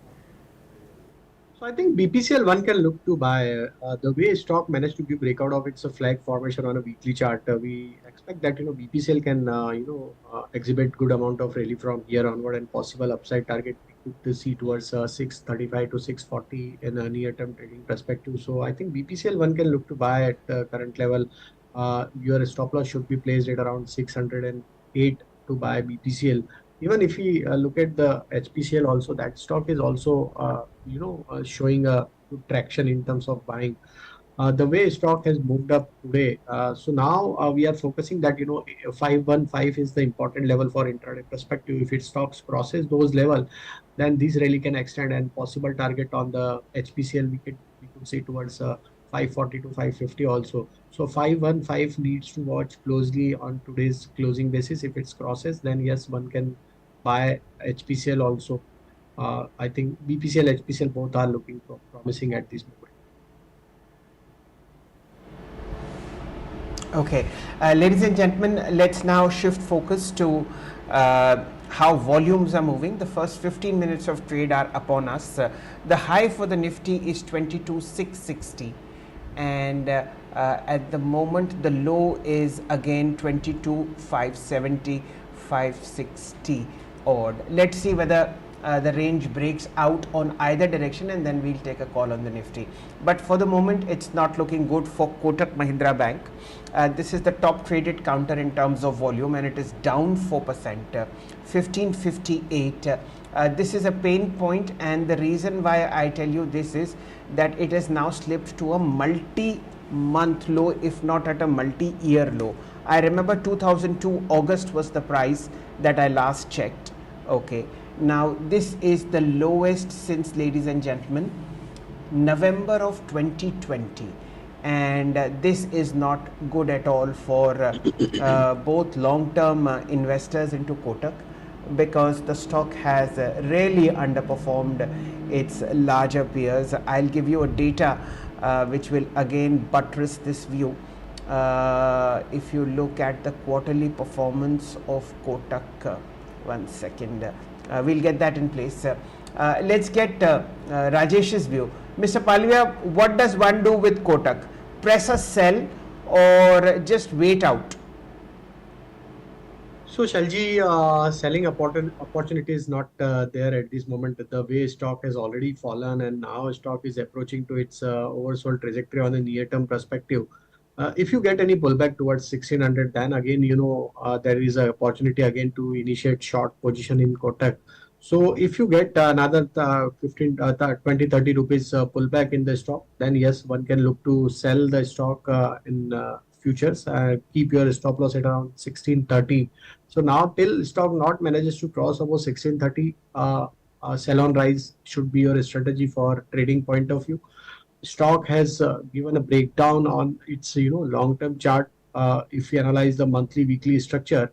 So I think BPCL one can look to buy. The way stock managed to give breakout of its flag formation on a weekly chart, we expect that BPCL can exhibit good amount of rally from here onward, and possible upside target we could see towards 635 to 640 in a near-term trading perspective. So I think BPCL one can look to buy at the current level. Your stop loss should be placed at around 608 to buy BPCL. Even if we look at the HPCL also, that stock is also showing a good traction in terms of buying. The way stock has moved up today, so now we are focusing that 515 is the important level for intraday perspective. If it stocks crosses those level, then this rally can extend, and possible target on the HPCL we could say towards 540 to 550 also. So 515 needs to watch closely on today's closing basis. If it crosses, then yes, one can buy HPCL also. I think BPCL, HPCL both are looking promising at this moment. Okay, ladies and gentlemen, let's now shift focus to how volumes are moving. The first 15 minutes of trade are upon us. The high for the Nifty is 22,660, and at the moment the low is again 22,570, 560 odd. Let's see whether the range breaks out on either direction, and then we'll take a call on the Nifty. But for the moment, it's not looking good for Kotak Mahindra Bank. This is the top traded counter in terms of volume, and it is down 4%, 1558. This is a pain point, and the reason why I tell you this is that it has now slipped to a multi-month low, if not at a multi-year low. I remember 2002 August was the price that I last checked. Okay, now this is the lowest since, ladies and gentlemen, November of 2020, and this is not good at all for both long-term investors into Kotak, because the stock has really underperformed its larger peers. I'll give you a data which will again buttress this view. if you look at the quarterly performance of Kotak, one second, we'll get that in place. Let's get Rajesh's view. Mr. Palvia, what does one do with Kotak? Press a sell or just wait out? So, Shalji, selling opportunity is not there at this moment. The way stock has already fallen and now stock is approaching to its oversold trajectory on a near-term perspective. If you get any pullback towards 1600, then again, there is an opportunity again to initiate short position in Kotak. So, if you get another 15, 20, 30 rupees pullback in the stock, then yes, one can look to sell the stock in futures. Keep your stop loss at around 1630. So now till stock not manages to cross above 1630, sell on rise should be your strategy for trading point of view. Stock has given a breakdown on its long-term chart. If you analyze the monthly weekly structure,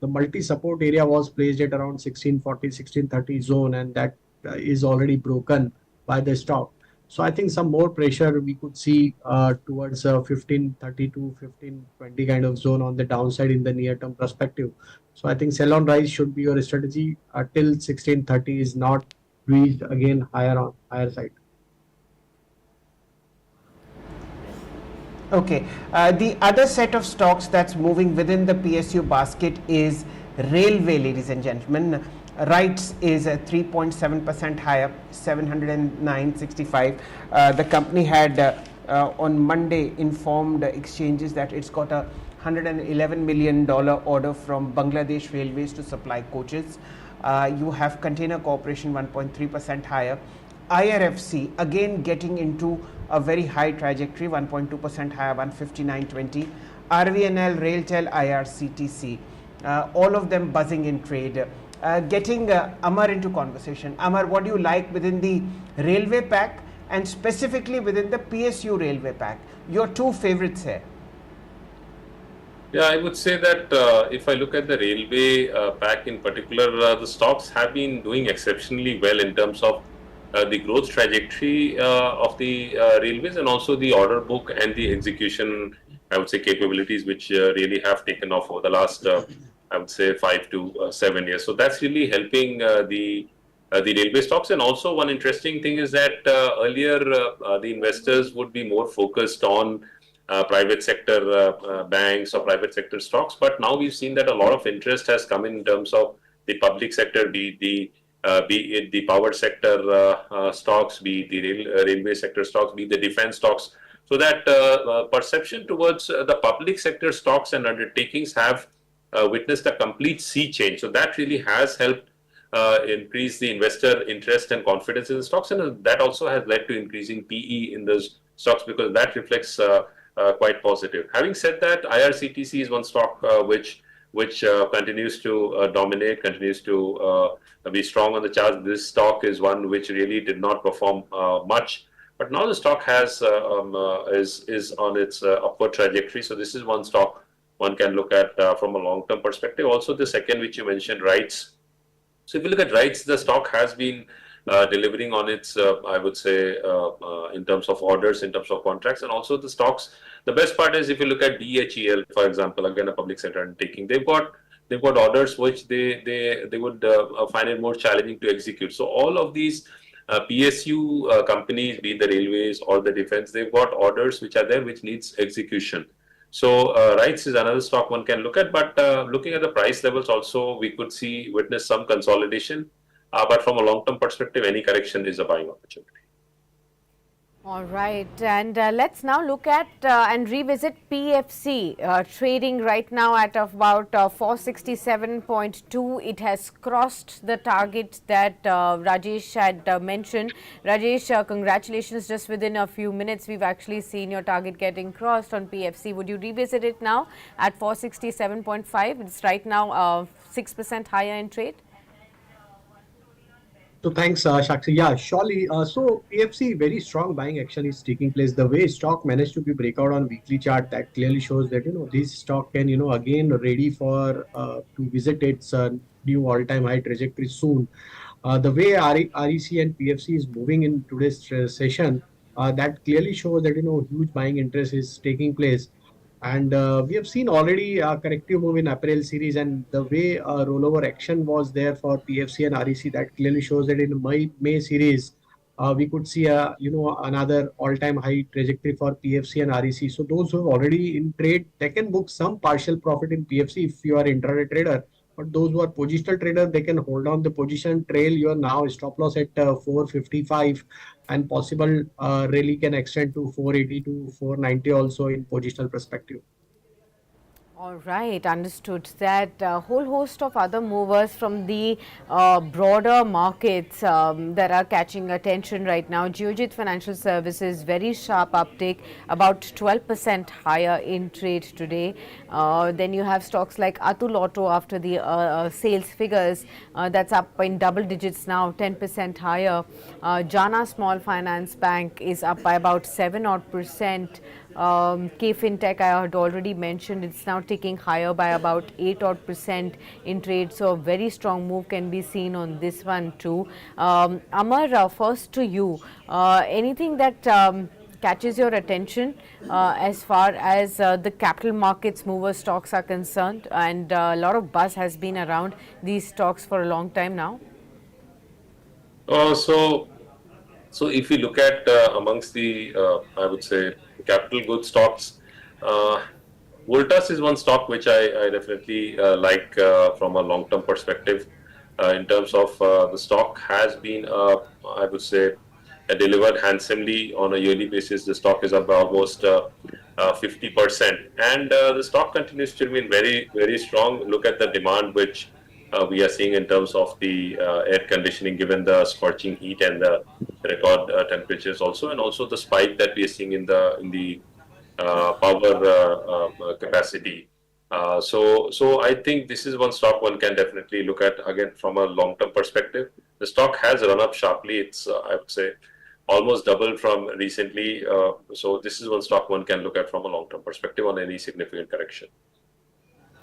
the multi support area was placed at around 1640 1630 zone, and that is already broken by the stock. So I think some more pressure we could see towards 1530 to 1520 kind of zone on the downside in the near term perspective. So I think sell on rise should be your strategy till 1630 is not reached again higher side. Okay, the other set of stocks that's moving within the PSU basket is railway, ladies and gentlemen. RITES is 3.7% higher, 709.65. The company had on Monday informed exchanges that it's got a $111 million order from Bangladesh Railways to supply coaches. You have Container Corporation 1.3% higher. IRFC again getting into a very high trajectory, 1.2% higher, 159.20. RVNL, Railtel, IRCTC, all of them buzzing in trade. Getting Amar into conversation. Amar, what do you like within the railway pack and specifically within the PSU railway pack? Your two favorites here. Yeah, I would say that if I look at the railway pack in particular, the stocks have been doing exceptionally well in terms of the growth trajectory of the railways and also the order book and the execution, I would say, capabilities which really have taken off over the last, I would say, 5 to 7 years. So that's really helping the railway stocks. And also one interesting thing is that earlier the investors would be more focused on private sector banks or private sector stocks. But now we've seen that a lot of interest has come in terms of the public sector, be it the power sector stocks, be it the railway sector stocks, be it the defense stocks. So that perception towards the public sector stocks and undertakings have witnessed a complete sea change. So that really has helped increase the investor interest and confidence in the stocks, and that also has led to increasing PE in those stocks because that reflects quite positive. Having said that, IRCTC is one stock which continues to dominate, continues to be strong on the charts. This stock is one which really did not perform much, but now the stock has is on its upward trajectory. So this is one stock one can look at from a long-term perspective. Also, the second which you mentioned, RITES. So if you look at RITES, the stock has been delivering on its, I would say, in terms of orders, in terms of contracts, and also the stocks. The best part is if you look at DHEL, for example, again a public sector undertaking, they've got orders which they would find it more challenging to execute. So all of these PSU companies, be it the railways or the defense, they've got orders which are there which needs execution. So RITES is another stock one can look at, but looking at the price levels also, we could witness some consolidation. But from a long-term perspective, any correction is a buying opportunity. All right, and let's now look at and revisit PFC trading right now at about 467.2. It has crossed the target that Rajesh had mentioned. Rajesh, congratulations! Just within a few minutes, we've actually seen your target getting crossed on PFC. Would you revisit it now at 467.5? It's right now 6% higher in trade. So thanks, Sakshi. Yeah, surely. So PFC, very strong buying action is taking place. The way stock managed to be breakout on weekly chart, that clearly shows that this stock can again ready for to visit its new all-time high trajectory soon. The way REC and PFC is moving in today's session, that clearly shows that huge buying interest is taking place. And we have seen already a corrective move in apparel series, and the way rollover action was there for PFC and REC, that clearly shows that in May series we could see a another all-time high trajectory for PFC and REC. So those who are already in trade, they can book some partial profit in PFC if you are intraday trader. But those who are positional trader, they can hold on the position, trail your now stop loss at 455, and possible rally can extend to 480 to 490 also in positional perspective. All right, understood. That whole host of other movers from the broader markets that are catching attention right now. Geojit Financial Services, very sharp uptick, about 12% higher in trade today. Then you have stocks like Atul Auto after the sales figures, that's up in double digits now, 10% higher. Jana Small Finance Bank is up by about 7 odd percent. K Fintech, I had already mentioned, it's now ticking higher by about 8 odd percent in trade. So a very strong move can be seen on this one too. Amar, first to you, anything that catches your attention as far as the capital markets mover stocks are concerned, and a lot of buzz has been around these stocks for a long time now? Uh, so, so if we look at amongst the, I would say, capital goods stocks, uh, Voltas is one stock which I definitely like from a long-term perspective. In terms of the stock has been, I would say, delivered handsomely on a yearly basis. The stock is up by almost 50%, and the stock continues to remain very strong. Look at the demand which we are seeing in terms of the air conditioning, given the scorching heat and the record temperatures also, and also the spike that we are seeing in the power capacity. So I think this is one stock one can definitely look at again from a long-term perspective. The stock has run up sharply. It's I would say almost doubled from recently. So this is one stock one can look at from a long-term perspective on any significant correction.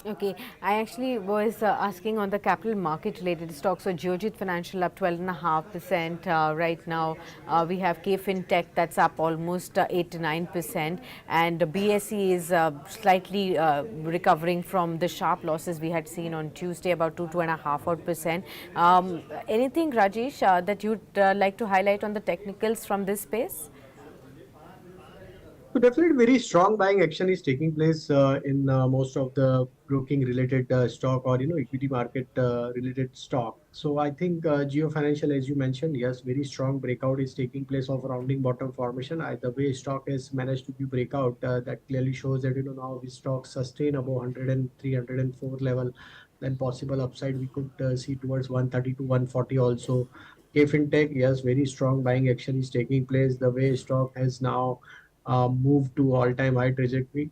Okay, I actually was asking on the capital market related stocks. So Geojit Financial up 12.5% right now. We have K Fintech that's up almost 8 to 9%, and BSE is slightly recovering from the sharp losses we had seen on Tuesday, about 2.5 odd percent. Anything, Rajesh, that you'd like to highlight on the technicals from this space? So definitely very strong buying action is taking place in most of the broking related stock, or equity market related stock. So I think Geo Financial, as you mentioned, yes, very strong breakout is taking place of rounding bottom formation. The way stock has managed to be breakout, that clearly shows that now this stock sustain above 103, 104 level, then possible upside we could see towards 130 to 140 also. K Fintech, yes, very strong buying action is taking place. The way stock has now move to all-time high trajectory.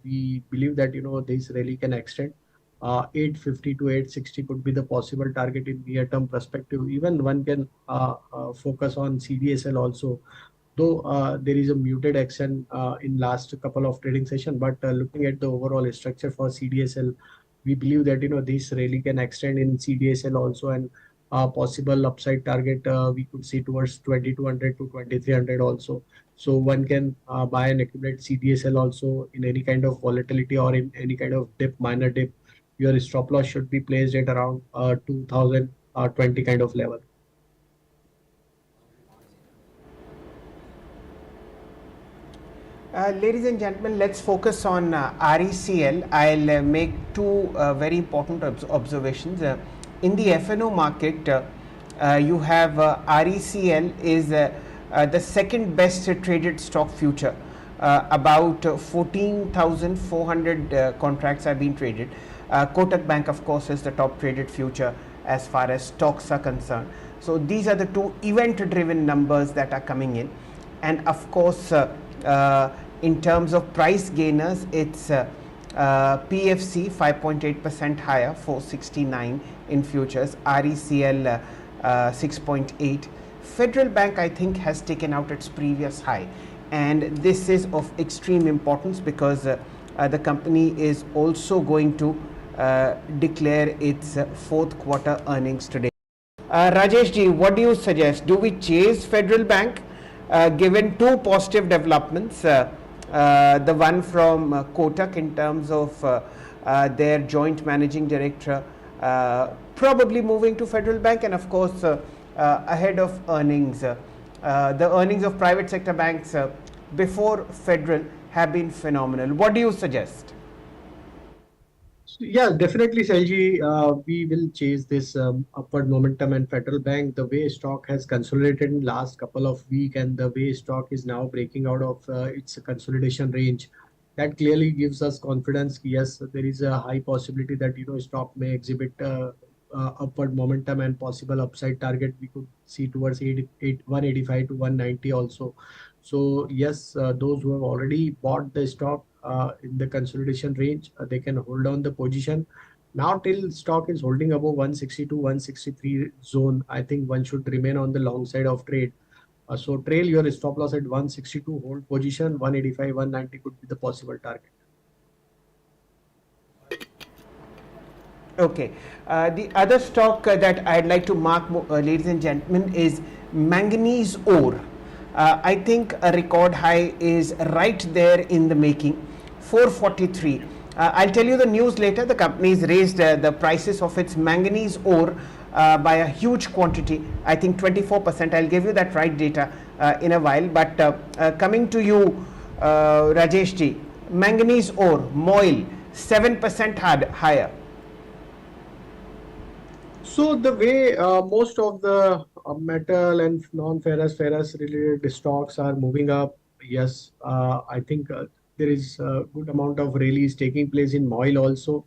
We believe that this rally can extend. 850 to 860 could be the possible target in near-term perspective. Even one can focus on CDSL also, though there is a muted action in last couple of trading session. But looking at the overall structure for CDSL, we believe that this rally can extend in CDSL also, and possible upside target we could see towards 2200 to 2300 also. So one can buy and accumulate CDSL also in any kind of volatility or in any kind of dip, minor dip. Your stop loss should be placed at around 2020 kind of level. Ladies and gentlemen, let's focus on RECL. I'll make two very important observations. In the FNO market, you have RECL is the second best traded stock future. About 14,400 contracts have been traded. Kotak Bank, of course, is the top traded future as far as stocks are concerned. So these are the two event-driven numbers that are coming in. And of course, in terms of price gainers, it's PFC 5.8% higher, 469 in futures, RECL 6.8. Federal Bank, I think, has taken out its previous high, and this is of extreme importance because the company is also going to declare its fourth quarter earnings today. Rajesh ji, what do you suggest? Do we chase Federal Bank given two positive developments? the one from Kotak in terms of their joint managing director probably moving to Federal Bank, and of course ahead of earnings. The earnings of private sector banks before Federal have been phenomenal. What do you suggest? Yeah, definitely, Selji. We will chase this upward momentum, and Federal Bank, the way stock has consolidated in last couple of weeks, and the way stock is now breaking out of its consolidation range, that clearly gives us confidence. Yes, there is a high possibility that stock may exhibit upward momentum and possible upside target. We could see towards 185 to 190 also. So yes, those who have already bought the stock in the consolidation range, they can hold on the position. Now till stock is holding above 160 to 163 zone, I think one should remain on the long side of trade. So trail your stop loss at 162, hold position 185, 190 could be the possible target. Okay. The other stock that I'd like to mark, ladies and gentlemen, is manganese ore. I think a record high is right there in the making, 443. I'll tell you the news later. The company's raised the prices of its manganese ore by a huge quantity, I think 24%. I'll give you that right data in a while. But coming to you, Rajesh ji, manganese ore, MOIL, 7% higher. So the way most of the metal and ferrous related stocks are moving up, yes, I think there is a good amount of rallies taking place in MOIL also.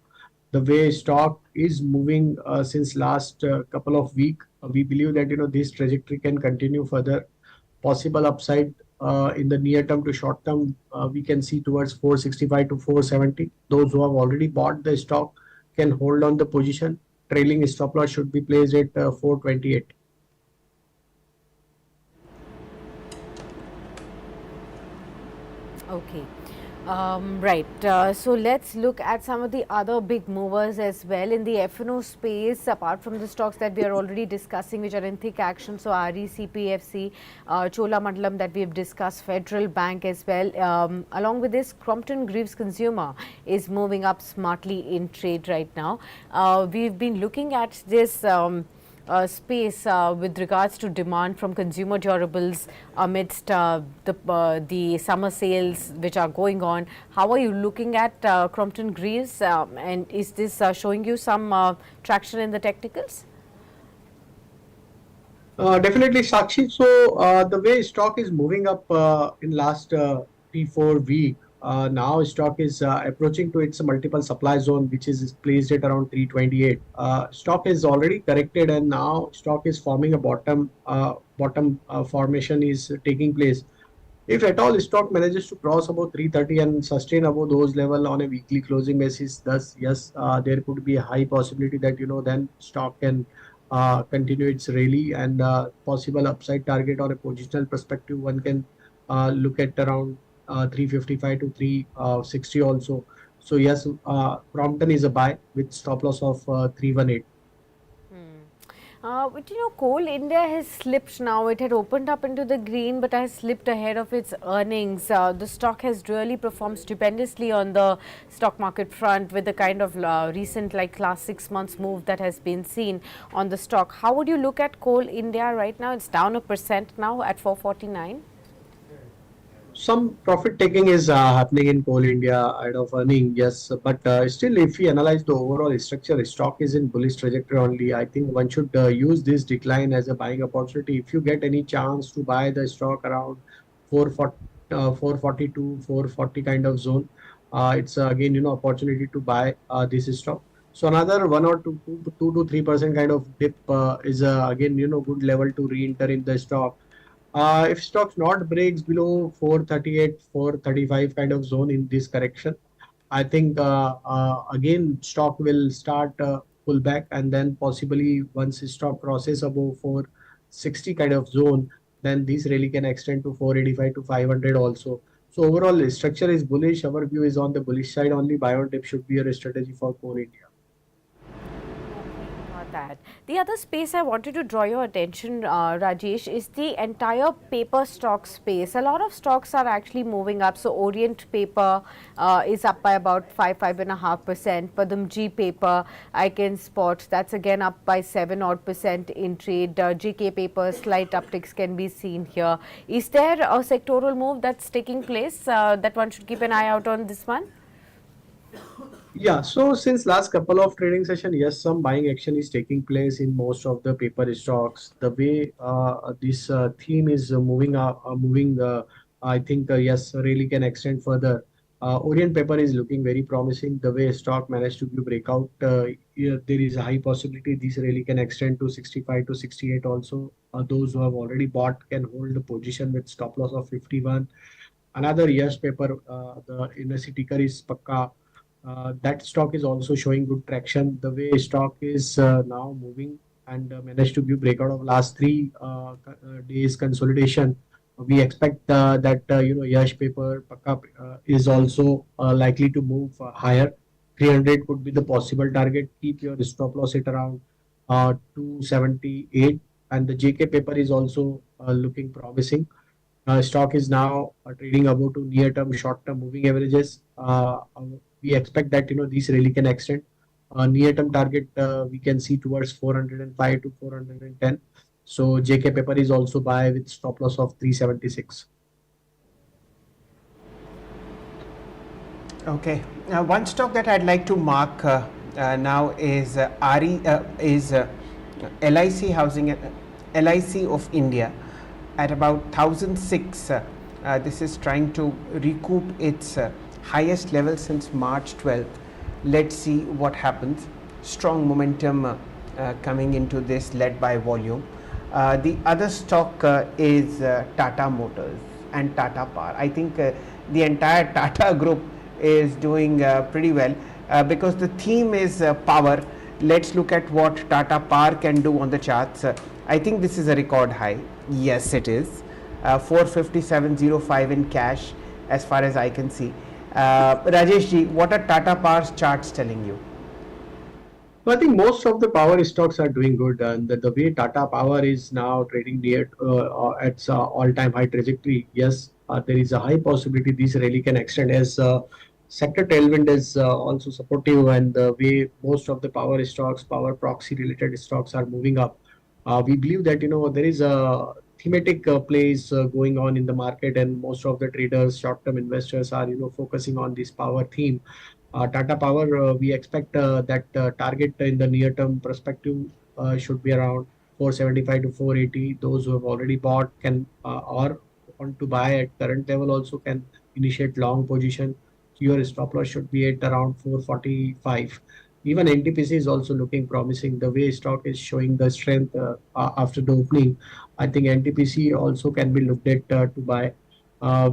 The way stock is moving since last couple of weeks, we believe that this trajectory can continue further. Possible upside in the near term to short term, we can see towards 465 to 470. Those who have already bought the stock can hold on the position. Trailing stop loss should be placed at 428. Okay. Right. So let's look at some of the other big movers as well in the F&O space, apart from the stocks that we are already discussing, which are in thick action. So RE, CPFC, Cholamandalam that we have discussed, Federal Bank as well. Along with this, Crompton Greaves Consumer is moving up smartly in trade right now. We've been looking at this space with regards to demand from consumer durables amidst the summer sales which are going on. How are you looking at Crompton Greaves, and is this showing you some traction in the technicals? Definitely, Sakshi. So the way stock is moving up in last 3-4 weeks, now stock is approaching to its multiple supply zone, which is placed at around 328. Stock is already corrected, and now stock is forming a bottom formation is taking place. If at all stock manages to cross above 330 and sustain above those level on a weekly closing basis, thus yes, there could be a high possibility that then stock can continue its rally, and possible upside target or a positional perspective one can look at around 355 to 360 also. So yes, Crompton is a buy with stop loss of 318. But Coal India has slipped now. It had opened up into the green, but has slipped ahead of its earnings. The stock has really performed stupendously on the stock market front with the kind of recent, like last 6 months move that has been seen on the stock. How would you look at Coal India right now? It's down 1% now at 449. Some profit taking is happening in Coal India out of earning, yes, but still, if we analyze the overall structure, stock is in bullish trajectory only. I think one should use this decline as a buying opportunity. If you get any chance to buy the stock around 440, 442, 440 kind of zone, it's again opportunity to buy this stock. So another 1 or 2 to 3% kind of dip is again good level to re-enter in the stock. If stocks not breaks below 438, 435 kind of zone in this correction, I think again stock will start pull back, and then possibly once stock crosses above 460 kind of zone, then this really can extend to 485 to 500 also. So overall structure is bullish. Our view is on the bullish side only. Buy on dip should be a strategy for Coal India. that. The other space I wanted to draw your attention, Rajesh, is the entire paper stock space. A lot of stocks are actually moving up. So Orient Paper is up by about 5.5%. Padamji Paper, I can spot that's again up by 7 odd percent in trade. JK Paper, slight upticks can be seen here. Is there a sectoral move that's taking place that one should keep an eye out on this one? Yeah, so since last couple of trading session, yes, some buying action is taking place in most of the paper stocks. The way this theme is moving, I think yes, really can extend further. Orient paper is looking very promising. The way stock managed to give breakout, yeah, there is a high possibility this really can extend to 65 to 68 also. Those who have already bought can hold the position with stop loss of 51. Another yes paper, the industry ticker is Pakka. That stock is also showing good traction. The way stock is now moving and managed to give breakout of last 3 days consolidation. We expect that Yash paper Pakka is also likely to move higher. 300 could be the possible target. Keep your stop loss at around 278, and the JK paper is also looking promising. Stock is now trading above to near-term, short-term moving averages. We expect that these really can extend. Near-term target we can see towards 405 to 410. So JK paper is also buy with stop loss of 376. Okay. One stock that I'd like to mark now is LIC Housing, LIC of India at about 1006. This is trying to recoup its highest level since March 12th. Let's see what happens. Strong momentum coming into this, led by volume. The other stock is Tata Motors and Tata Power. I think the entire Tata group is doing pretty well because the theme is power. Let's look at what Tata Power can do on the charts. I think this is a record high. Yes, it is. 457.05 in cash as far as I can see. Rajesh ji, what are Tata Power's charts telling you? So I think most of the power stocks are doing good, and the way Tata Power is now trading near at all-time high trajectory, yes, there is a high possibility this rally can extend as sector tailwind is also supportive, and the way most of the power stocks, power proxy related stocks are moving up. We believe that there is a thematic plays going on in the market, and most of the traders, short-term investors are focusing on this power theme. Tata Power, we expect that target in the near-term perspective should be around 475 to 480. Those who have already bought can or want to buy at current level also can initiate long position. Your stop loss should be at around 445. Even NTPC is also looking promising. The way stock is showing the strength after the opening, I think NTPC also can be looked at to buy.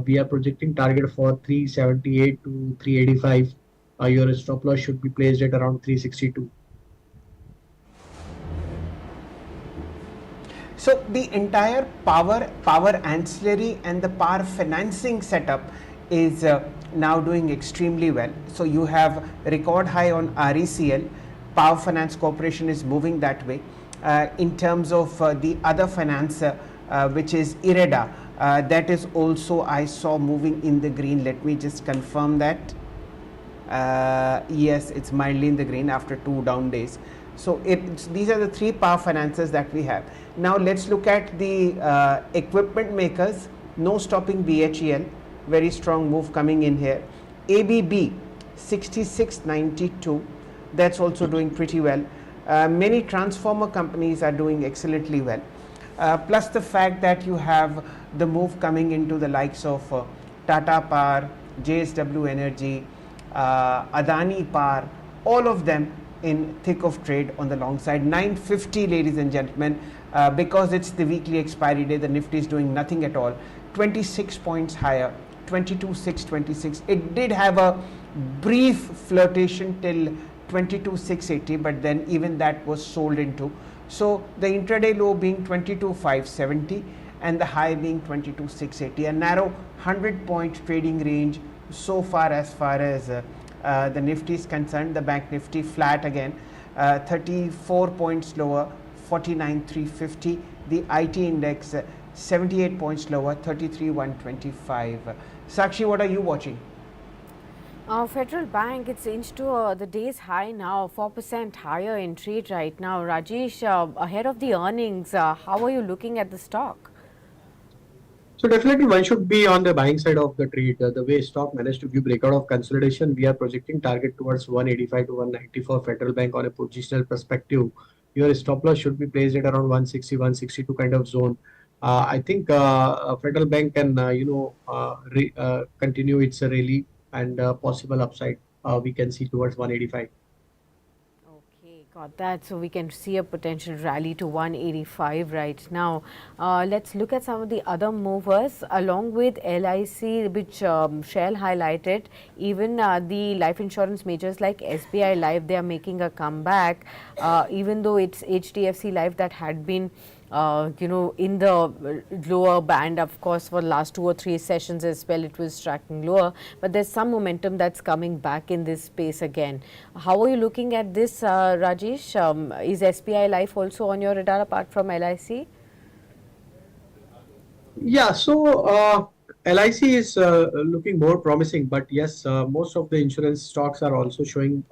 We are projecting target for 378 to 385. Your stop loss should be placed at around 362. So the entire power ancillary and the power financing setup is now doing extremely well. So you have record high on RECL. Power Finance Corporation is moving that way. In terms of the other finance, which is IREDA, that is also I saw moving in the green. Let me just confirm that. Yes, it's mildly in the green after 2 down days. So these are the 3 power finances that we have. Now let's look at the equipment makers. No stopping BHEL, very strong move coming in here. ABB 66.92, that's also doing pretty well. Many transformer companies are doing excellently well. Plus the fact that you have the move coming into the likes of Tata Power, JSW Energy, Adani Power, all of them in thick of trade on the long side. 950, ladies and gentlemen, because it's the weekly expiry day, the Nifty is doing nothing at all. 26 points higher, 22,626. It did have a brief flirtation till 22,680, but then even that was sold into. So the intraday low being 22,570 and the high being 22,680. A narrow 100-point trading range so far as the Nifty is concerned. The Bank Nifty flat again. 34 points lower, 49,350. The IT index 78 points lower, 33,125. Sakshi, what are you watching? Federal Bank, it's inched to the day's high now, 4% higher in trade right now. Rajesh, ahead of the earnings, how are you looking at the stock? So definitely one should be on the buying side of the trade. The way stock managed to give breakout of consolidation, we are projecting target towards 185 to 190 for Federal Bank on a positional perspective. Your stop loss should be placed at around 160, 162 kind of zone. I think Federal Bank can, continue its rally and possible upside we can see towards 185. Okay, got that. So we can see a potential rally to 185 right now. Let's look at some of the other movers along with LIC, which Shail highlighted. Even the life insurance majors like SBI Life, they are making a comeback, even though it's HDFC Life that had been in the lower band. Of course, for the last 2 or 3 sessions as well, it was tracking lower, but there's some momentum that's coming back in this space again. How are you looking at this, Rajesh? Is SBI Life also on your radar apart from LIC? Yeah, so LIC is looking more promising, but yes, most of the insurance stocks are also showing,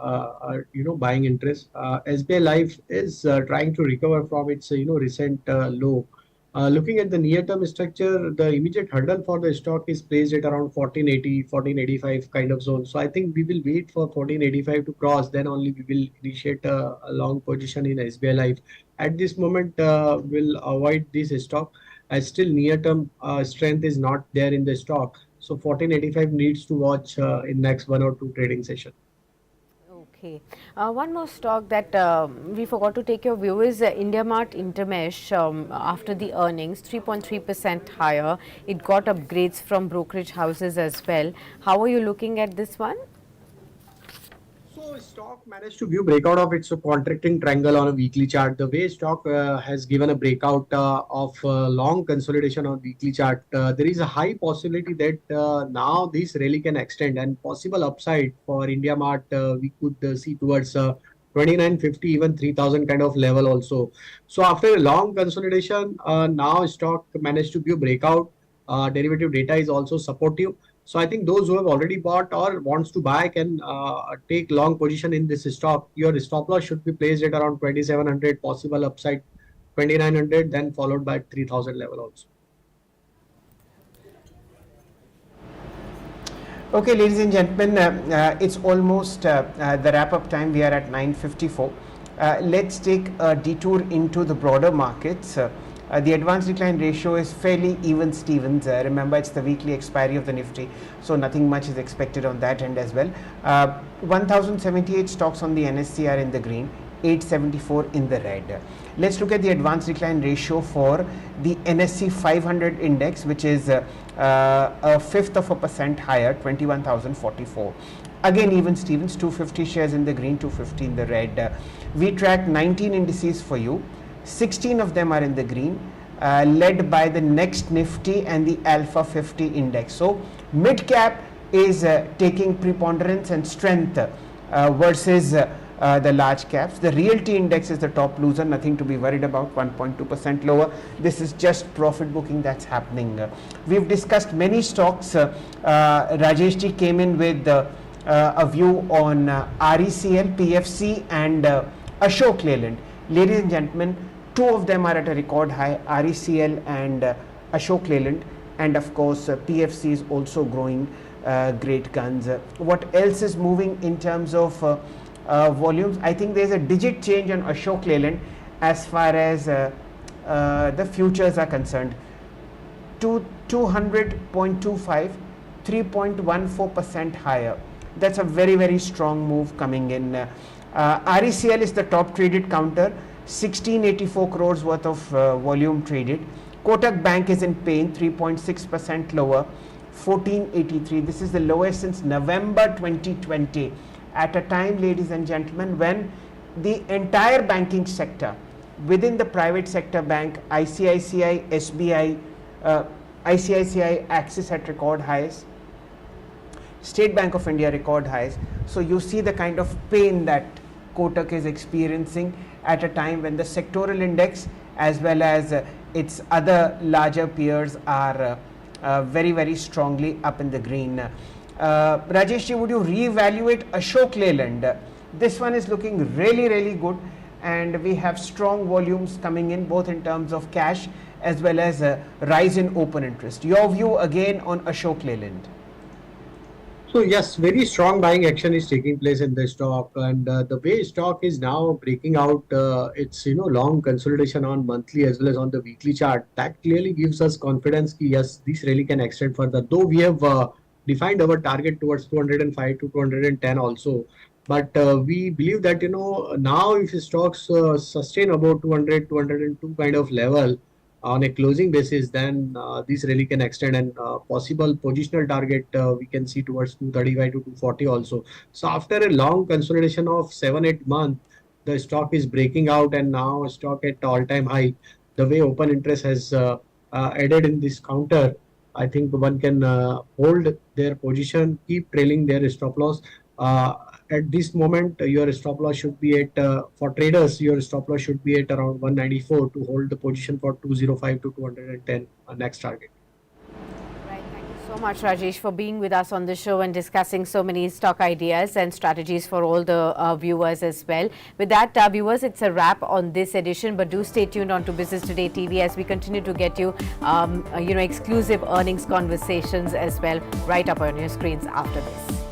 buying interest. SBI Life is trying to recover from its, recent low. Looking at the near-term structure, the immediate hurdle for the stock is placed at around 1480, 1485 kind of zone. So I think we will wait for 1485 to cross, then only we will initiate a long position in SBI Life. At this moment, we'll avoid this stock as still near-term strength is not there in the stock. So 1485 needs to watch in next 1 or 2 trading session. Okay. One more stock that we forgot to take your view is IndiaMart Intermesh. After the earnings, 3.3% higher. It got upgrades from brokerage houses as well. How are you looking at this one? So stock managed to view breakout of its contracting triangle on a weekly chart. The way stock has given a breakout of long consolidation on weekly chart, there is a high possibility that now this rally can extend and possible upside for India Mart we could see towards 2950 even 3000 kind of level also. So after a long consolidation, now stock managed to view breakout. Derivative data is also supportive. So I think those who have already bought or wants to buy can take long position in this stock. Your stop loss should be placed at around 2700, possible upside 2900, then followed by 3000 level also. Okay, ladies and gentlemen, it's almost the wrap-up time. We are at 9:54. Let's take a detour into the broader markets. The advanced decline ratio is fairly even Stevens. Remember, it's the weekly expiry of the Nifty, so nothing much is expected on that end as well. 1078 stocks on the NSE are in the green, 874 in the red. Let's look at the advanced decline ratio for the NSE 500 index, which is a fifth of a percent higher, 21,044. Again, even Stevens, 250 shares in the green, 250 in the red. We track 19 indices for you. 16 of them are in the green, led by the next Nifty and the Alpha 50 index. So mid cap is taking preponderance and strength versus the large caps. The realty index is the top loser, nothing to be worried about, 1.2% lower. This is just profit booking that's happening. We've discussed many stocks. Rajesh ji came in with a view on RECL, PFC and Ashok Leyland. Ladies and gentlemen, 2 of them are at a record high, RECL and Ashok Leyland, and of course PFC is also growing great guns. What else is moving in terms of volumes? I think there's a digit change on Ashok Leyland as far as the futures are concerned. 200.25, 3.14% higher. That's a very, very strong move coming in. RECL is the top traded counter, 1684 crores worth of volume traded. Kotak Bank is in pain, 3.6% lower, 1483. This is the lowest since November 2020, at a time, ladies and gentlemen, when the entire banking sector within the private sector bank, ICICI, SBI, ICICI, Axis at record highs, State Bank of India record highs. So you see the kind of pain that Kotak is experiencing at a time when the sectoral index as well as its other larger peers are very strongly up in the green. Rajesh ji, would you reevaluate Ashok Leyland? This one is looking really good, and we have strong volumes coming in both in terms of cash as well as a rise in open interest. Your view again on Ashok Leyland? So yes, very strong buying action is taking place in the stock, and the way stock is now breaking out its long consolidation on monthly as well as on the weekly chart, that clearly gives us confidence that yes, this really can extend further. Though we have defined our target towards 205 to 210 also, but we believe that now if stocks sustain about 200 202 kind of level on a closing basis, then this really can extend, and possible positional target we can see towards 235 to 240 also. So after a long consolidation of 7-8 months, the stock is breaking out, and now stock at all-time high. The way open interest has added in this counter, I think one can hold their position, keep trailing their stop loss. At this moment, your stop loss should be at, for traders, your stop loss should be at around 194 to hold the position for 205 to 210 next target. Right. Thank you so much, Rajesh, for being with us on the show and discussing so many stock ideas and strategies for all the viewers as well. With that, viewers, it's a wrap on this edition, but do stay tuned on to Business Today TV as we continue to get you, exclusive earnings conversations as well right up on your screens after this.